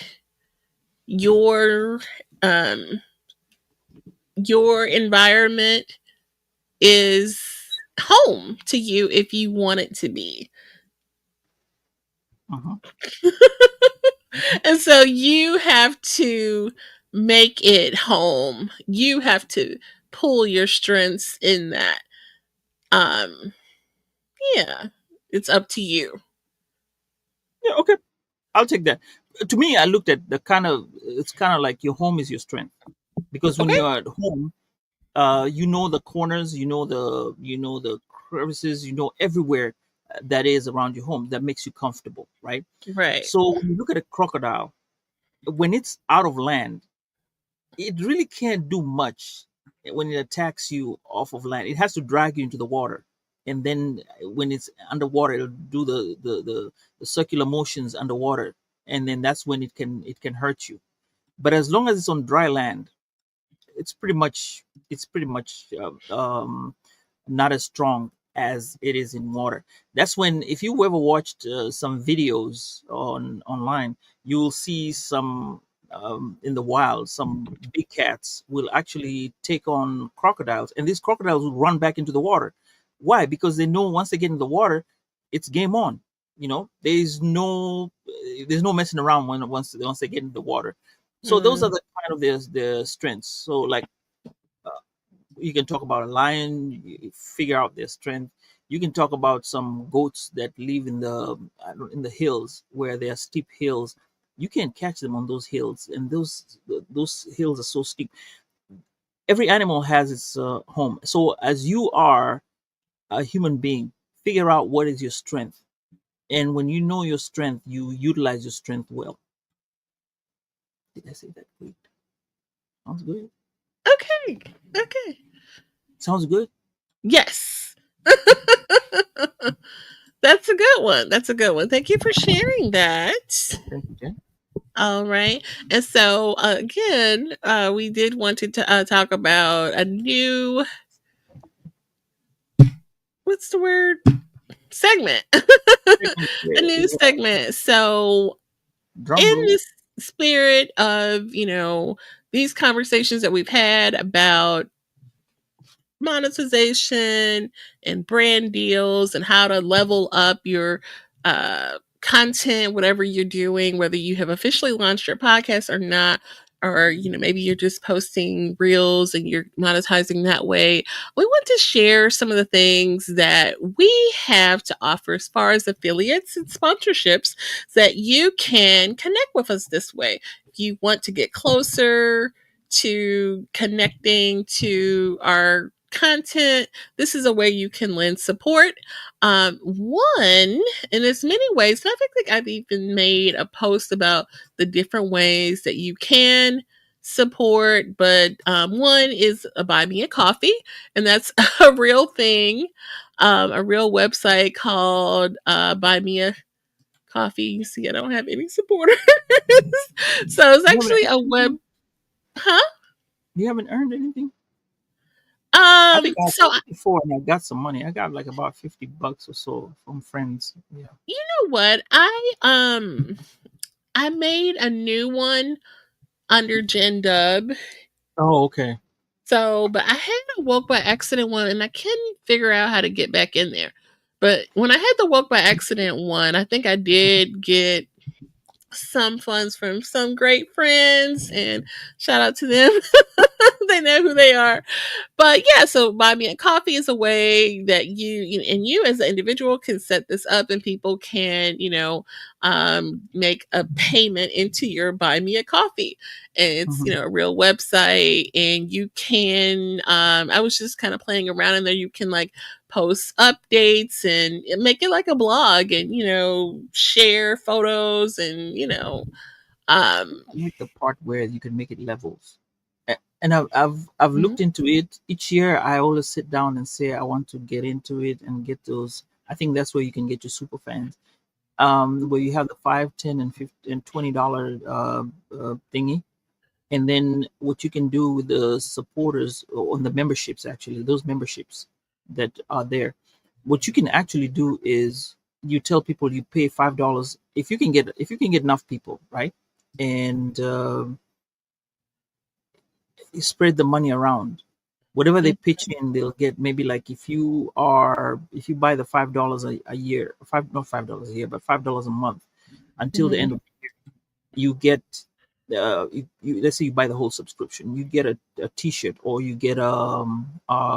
your um your environment is home to you if you want it to be. Uh-huh. And so you have to make it home. You have to pull your strengths in that. Um yeah, it's up to you. Yeah, okay. I'll take that. To me, I looked at the it's kind of like your home is your strength, because when Okay? you're at home, you know the corners, you know the crevices, everywhere that is around your home that makes you comfortable, right? Right. So when you look at a crocodile, when it's out of land, it really can't do much when it attacks you off of land. It has to drag you into the water, and then when it's underwater, it'll do the circular motions underwater, and then that's when it can hurt you. But as long as it's on dry land, it's pretty much not as strong as it is in water. That's when, if you ever watched some videos online, you will see some in the wild, some big cats will actually take on crocodiles, and these crocodiles will run back into the water. Why? Because they know once they get in the water, it's game on. There's no messing around once they get in the water. So those are Mm. the kind of their strengths. So like you can talk about a lion, you figure out their strength. You can talk about some goats that live in the hills where there are steep hills. You can't catch them on those hills, and those hills are so steep. Every animal has its home. So as you are a human being, figure out what is your strength, and when you know your strength, you utilize your strength well. Did I say that? Great. Sounds good. Okay. Okay. Sounds good. Yes. That's a good one. That's a good one. Thank you for sharing that. Thank you, Jen. All right. And so, again, we did want to talk about a new, what's the word? Segment. A new Yeah. segment. So, Drum in roll. this spirit of, these conversations that we've had about monetization and brand deals and how to level up your content, whatever you're doing, whether you have officially launched your podcast or not, or maybe you're just posting reels and you're monetizing that way. We want to share some of the things that we have to offer as far as affiliates and sponsorships, so that you can connect with us this way. If you want to get closer to connecting to our content, this is a way you can lend support. One, and there's many ways, and I think I've even made a post about the different ways that you can support, but one is a buy me a coffee, and that's a real thing, a real website called buy me a coffee. You see, I don't have any supporters. So it's You haven't actually a earned web, anything? huh? You haven't earned anything? I think Um, I so tried it before and I got some money. I got like about $50 or so from friends. Yeah. you know what? I made a new one under Gen Dub. Oh, okay. So, but I had a woke by accident one, and I couldn't figure out how to get back in there. But when I had the woke by accident one, I think I did get some funds from some great friends, and shout out to them. They know who they are. But yeah, so buy me a coffee is a way that and you as an individual can set this up, and people can, make a payment into your buy me a coffee. And it's, Hmm. a real website, and you can, I was just kind of playing around in there. You can like post updates and make it like a blog, and, share photos, and, um, I like the part where you can make it levels. And I've mhm, looked into it. Each year I always sit down and say I want to get into it and get those. I think that's where you can get your super fans. Where you have the 5, 10, and 50 and $20 thingy. And then what you can do with the supporters on the memberships, actually, those memberships that are there, what you can actually do is you tell people you pay $5 if you can get enough people, right? And you spread the money around. Whatever they mhm, pitch in, they'll get maybe like if you buy the $5 a year, five not $5 a year, but $5 a month until the mhm, end of you get let's say you buy the whole subscription, you get a t-shirt or you get a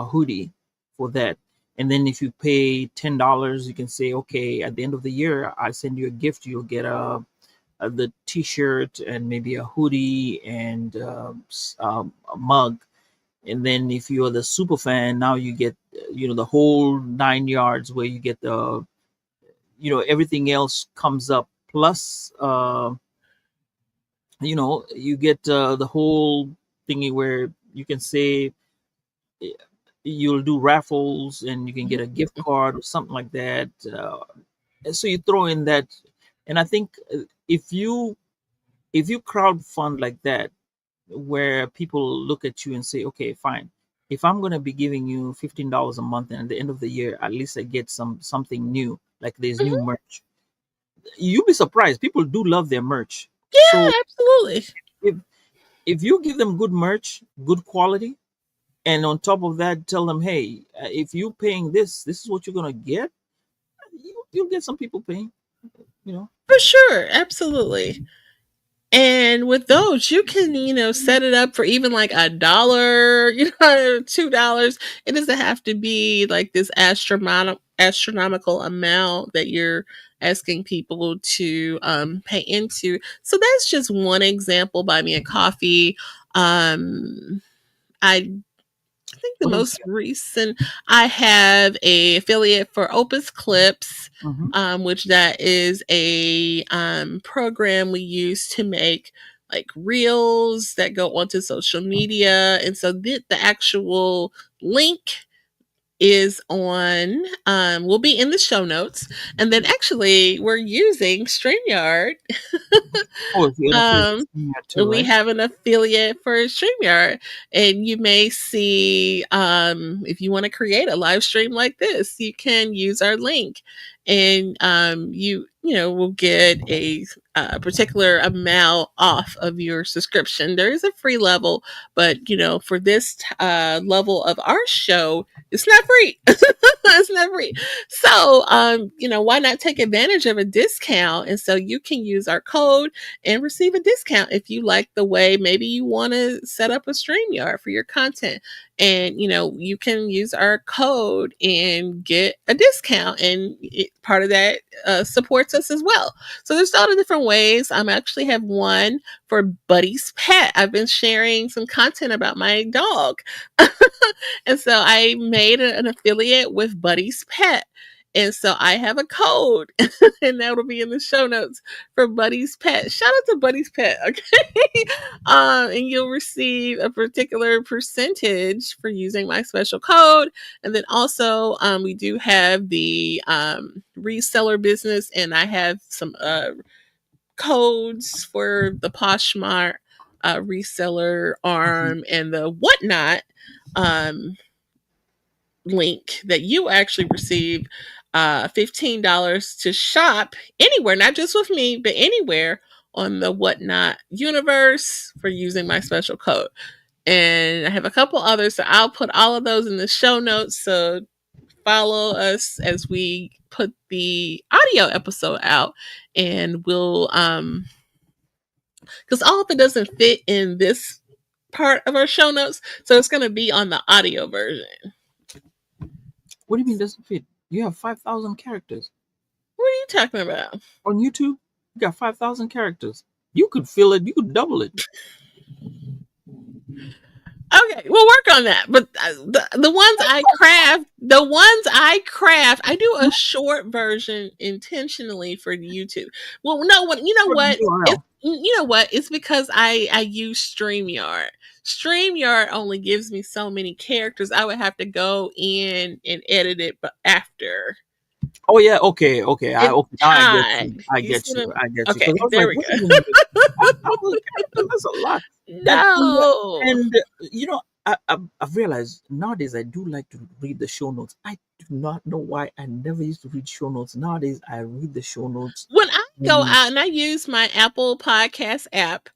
hoodie for that. And then if you pay $10, you can say, okay, at the end of the year I send you a gift. You'll get the t-shirt and maybe a hoodie and a mug. And then if you're the super fan, now you get the whole 9 yards, where you get the everything else comes up, plus you get the whole thingy where you can say, eh, you'll do raffles and you can get a gift card or something like that. And so you throw in that, and I think if you crowd fund like that, where people look at you and say, okay, fine, if I'm going to be giving you $15 a month, and at the end of the year at least I get something new, like there's new Mhm. merch, you'll be surprised, people do love their merch. So Yeah, absolutely. if if you give them good merch, good quality, and on top of that tell them, hey, if you paying this is what you're going to get, you'll get some people paying, you know. For sure, absolutely. And with those, you can, set it up for even like $1, $2. It doesn't have to be like this astronomical amount that you're asking people to pay into. So that's just one example. Buy me a coffee. I think the What else most you recent, I have a affiliate for Opus Clips, got? which that is a program we use to make like reels that go onto social media. And so the actual link is on, will be in the show notes. And then actually, we're using StreamYard. Oh, you're an affiliate um, with that too, we right? have an affiliate for StreamYard, and you may see, if you want to create a live stream like this, you can use our link, and will get a particular amount off of your subscription. There is a free level, but for this level of our show, it's not free. It's not free. So, why not take advantage of a discount? And so you can use our code and receive a discount if you like the way maybe you want to set up a StreamYard for your content. And you can use our code and get a discount, and part of that supports us as well. So there's a lot of different ways. I actually have one for Buddy's Pet. I've been sharing some content about my dog. And so I made an affiliate with Buddy's Pet. And so I have a code, and that'll be in the show notes for Buddy's Pet. Shout out to Buddy's Pet, okay? And you'll receive a particular percentage for using my special code. And then also, we do have the reseller business, and I have some codes for the Poshmark reseller Mhm. arm and the whatnot um, link that you actually receive $15 to shop anywhere, not just with me, but anywhere on the whatnot universe for using my special code. And I have a couple others, so I'll put all of those in the show notes. So follow us as we put the audio episode out, and we'll because all of it doesn't fit in this part of our show notes, so it's going to be on the audio version. What do you mean doesn't fit? You have 5,000 characters What are you talking about? on YouTube. You got 5,000 characters. You could fill it. You could double it. Okay, we'll work on that. But the ones I craft, I do a short version intentionally for YouTube. Well, no, you know What's the what? URL? It's because I use StreamYard. StreamYard only gives me so many characters. I would have to go in and edit it, but after Oh yeah, okay, okay. it's Okay, now I get time. you. I You get see you. what I get you. Okay, Because I was there like, we wait a go. minute, 5,000 characters. That's a lot. And No. and I've realized nowadays I do like to read the show notes. I do not know why I never used to read show notes. Nowadays I read the show notes. When I go And out and I use my Apple Podcast app,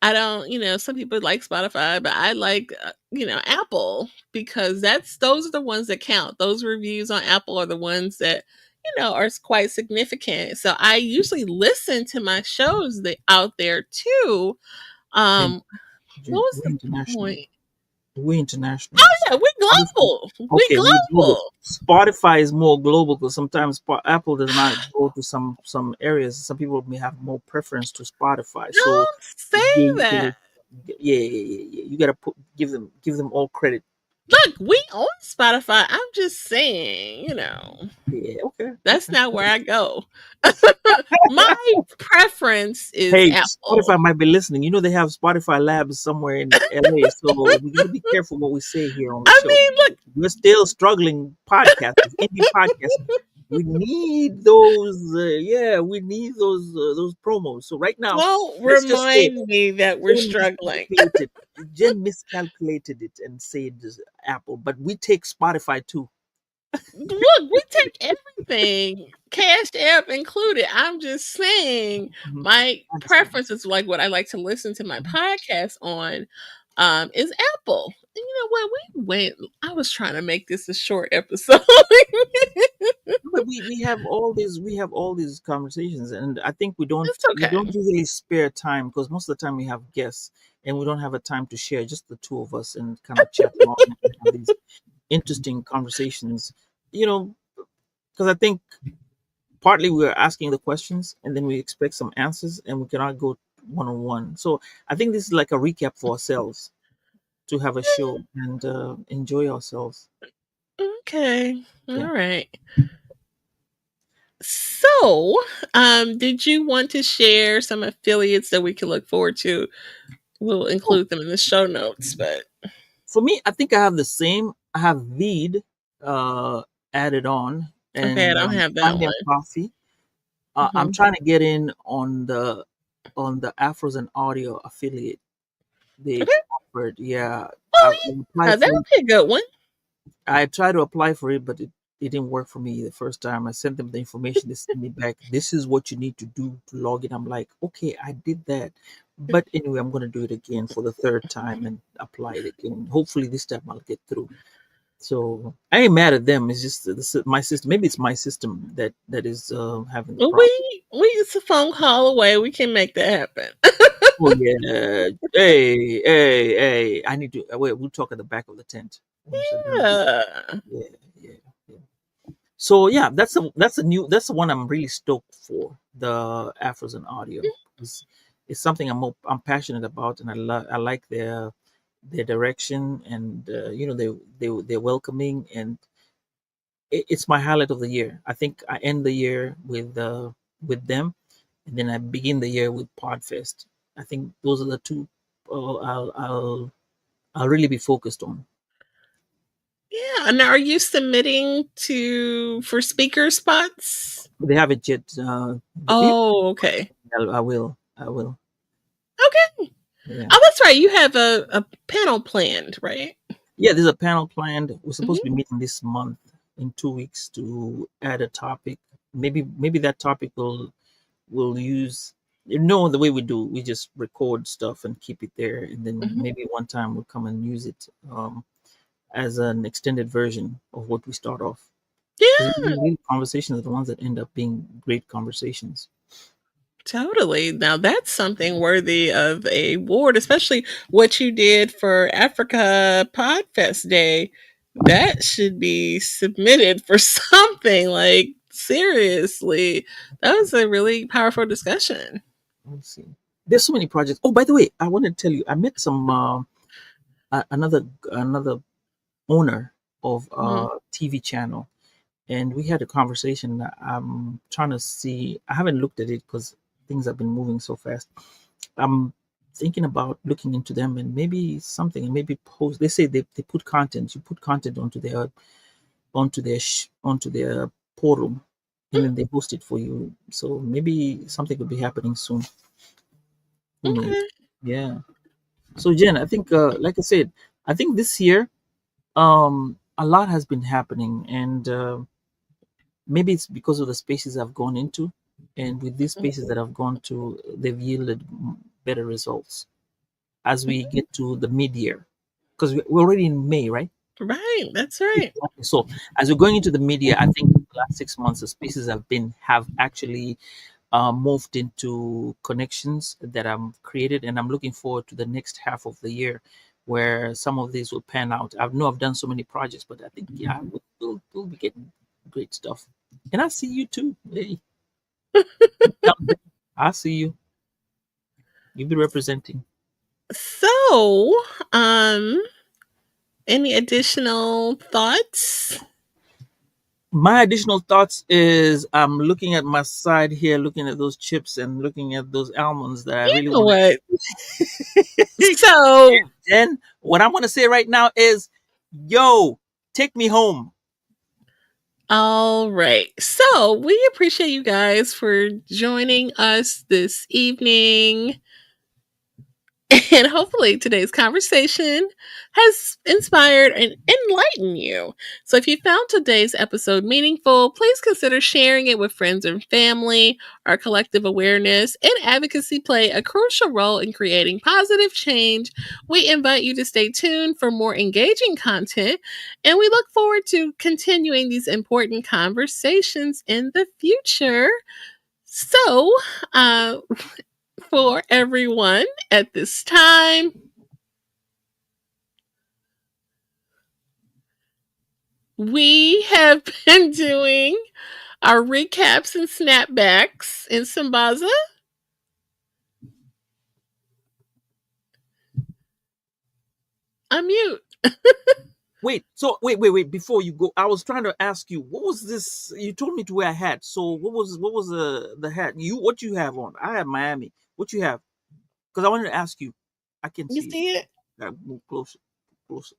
I don't, some people like Spotify, but I like, Apple, because those are the ones that count. Those reviews on Apple are the ones that, are quite significant. So I usually listen to my shows out there too. and Um, what was we're the international. point? We're international. Yeah, we're Honestly, global. We're okay, we're global. global. Spotify is more global because sometimes Apple does not go to some areas. Some people may have more preference to Spotify. So Don't say the that. Yeah, yeah, yeah, yeah. You gotta give them all credit. Look, we on Spotify. I'm just saying, Yeah, okay, that's okay. not where I go. My preference is Hey, Apple. Spotify might be listening. You know they have Spotify labs somewhere in LA, so we gotta be careful what we say here on the I show. mean, look, We're still struggling podcasters, indie podcasters. We need those. Yeah, we need those promos. So right now, don't let's just say remind me that we're Jen struggling. miscalculated. Jen miscalculated it and said Apple, but we take Spotify too. Look, we take everything, Cash App included. I'm just saying Mhm. my I understand. preference is like what I like to listen to my Mhm. podcast on is Apple. And you know what? We went I was trying to make this a short episode. But we have all these conversations, and I think we don't It's we okay. don't usually spare time because most of the time we have guests and we don't have a time to share just the two of us and kind of chat along and have these interesting conversations. You know, because I think partly we're asking the questions and then we expect some answers and we cannot go one on one. So I think this is like a recap for ourselves to have a show and enjoy ourselves. Okay. Yeah. All right. So, did you want to share some affiliates that we can look forward to? We'll Oh, include them in the show notes, but for me, I think I have the same. I have Veed uh, added on okay, I and don't have that Find Them one. Coffee. I'm Mhm. trying to get in on the Afros and Audio affiliate. They Okay. offered, yeah. I Oh, applied yeah, that for would it. be a good one. I tried to apply for it, but it didn't work for me the first time. I sent them the information. They sent me back. This is what you need to do to log in. I'm like, okay, I did that. But anyway, I'm going to do it again for the third time and apply it again. Hopefully, this time I'll get through. So I ain't mad at them. It's just my system. Maybe it's my system that is having the Well, problem. it's a phone call away. We can make that happen. Oh yeah. Hey, hey, hey. I need to wait. We'll talk at the back of the tent when we sit down. Yeah. Yeah, yeah, yeah. So yeah, that's the one I'm really stoked for, the Afros and Audio. It's something I'm passionate about, and I like their direction, and they're welcoming, and it's my highlight of the year. I think I end the year with them, and then I begin the year with Podfest. I think those are the two I'll really be focused on. Yeah. Now, are you submitting to for speaker spots? They haven't yet. Yeah, Oh, okay. I will. I will. Okay. Yeah. Oh, that's right. You have a panel planned, right? Yeah, there's a panel planned. We're supposed to Hmm. be meeting this month in 2 weeks to add a topic. Maybe that topic will use the way we do. We just record stuff and keep it there, and then Hmm. maybe one time we'll come and use it as an extended version of what we start off. Because Yeah. real conversations are the ones that end up being great conversations. Totally. Now that's something worthy of a award, especially what you did for Africa Podfest Day. That should be submitted for something like seriously. That was a really powerful discussion. Let's see. There's so many projects. Oh, by the way, I want to tell you, I met some another owner of Mhm. a TV channel, and we had a conversation. I'm trying to see. I haven't looked at it because things have been moving so fast. I'm thinking about looking into them and maybe something, and maybe post. They say they put content. You put content onto their portal, and then they host it for you. So maybe something could be happening soon. Who knows? Okay. Yeah. So Jen, I think, like I said, I think this year, a lot has been happening, and maybe it's because of the spaces I've gone into, and with these spaces that I've gone to, they've yielded better results as we get to the mid-year, because we're already in May, right? Right. That's right. Exactly. So as we're going into the mid-year, I think the last 6 months, the spaces have actually moved into connections that I've created, and I'm looking forward to the next half of the year, where some of these will pan out. I know I've done so many projects, but I think yeah, we'll be getting great stuff. And I see you too. Hey, I see you. You'll be representing. So, um, any additional thoughts? My additional thoughts is I'm looking at my side here, looking at those chips and looking at those almonds that I You really know want what? to. So, Then what I'm gonna say right now is, yo, take me home. all right. So, we appreciate you guys for joining us this evening. And hopefully today's conversation has inspired and enlightened you. So if you found today's episode meaningful, please consider sharing it with friends and family. Our collective awareness and advocacy play a crucial role in creating positive change. We invite you to stay tuned for more engaging content, and we look forward to continuing these important conversations in the future. So, uh, for everyone at this time, we have been doing our recaps and snapbacks in Sambaza. Unmute. Wait, so wait. Before you go, I was trying to ask you, what was this? You told me to wear a hat. So what was the hat? What you have on? I have Miami. What you have? Because I wanted to ask you. I can You see it. see it? Gotta move closer, closer.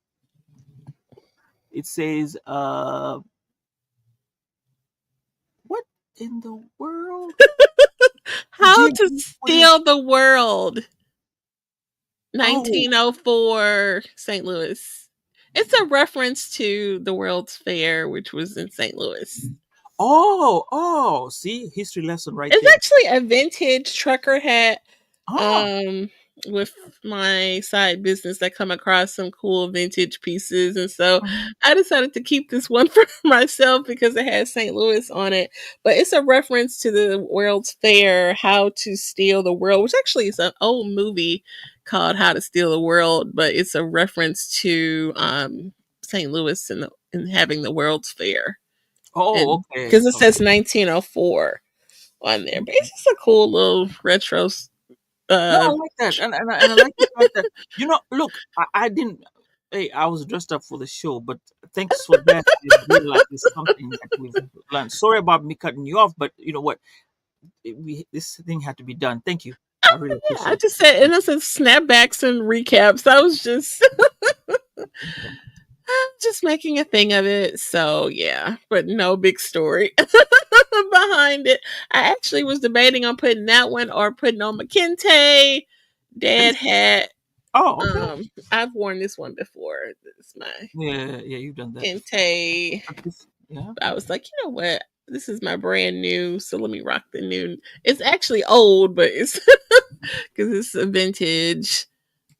It says, what in the world? How to JD, what is? Steal the World. Oh, 1904, St. Louis. It's a reference to the World's Fair, which was in St. Louis. oh. See, history lesson right It's there. actually a vintage trucker hat. Oh, um with my side business, I come across some cool vintage pieces, and so mhm. I decided to keep this one for myself because it has St. Louis on it. But it's a reference to the World's Fair, How to Steal the World, which actually is an old movie called How to Steal the World, but it's a reference to St. Louis and having the World's Fair, Oh, and okay. because it Oh, says 1904 on there. But it's just a cool little retro no, I uh like that, and I like the fact that look, I didn't. Hey, I was dressed up for the show, but thanks for that. I realize it's something that we've learned. Sorry about me cutting you off, but you know what? This thing had to be done. Thank you. I really Yeah, I appreciate just said innocent snapbacks and recaps. I was just making a thing of it. So yeah, but no big story behind it. I actually was debating on putting that one or putting on McKinte it. dad hat. Oh, okay. I've worn this one before. It's my Yeah, you've done that before. Kente. But this, yeah. I was like, you know what? This is my brand new, so let me rock the new. It's actually old, but it's because it's a vintage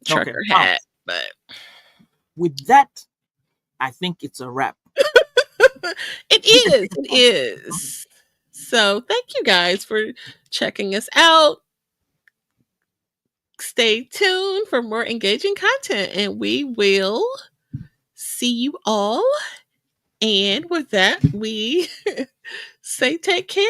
Okay. trucker Now, hat. But with that, I think it's a wrap. it You can is. take it It home. is. So thank you guys for checking us out. Stay tuned for more engaging content, and we will see you all. And with that, we say take care.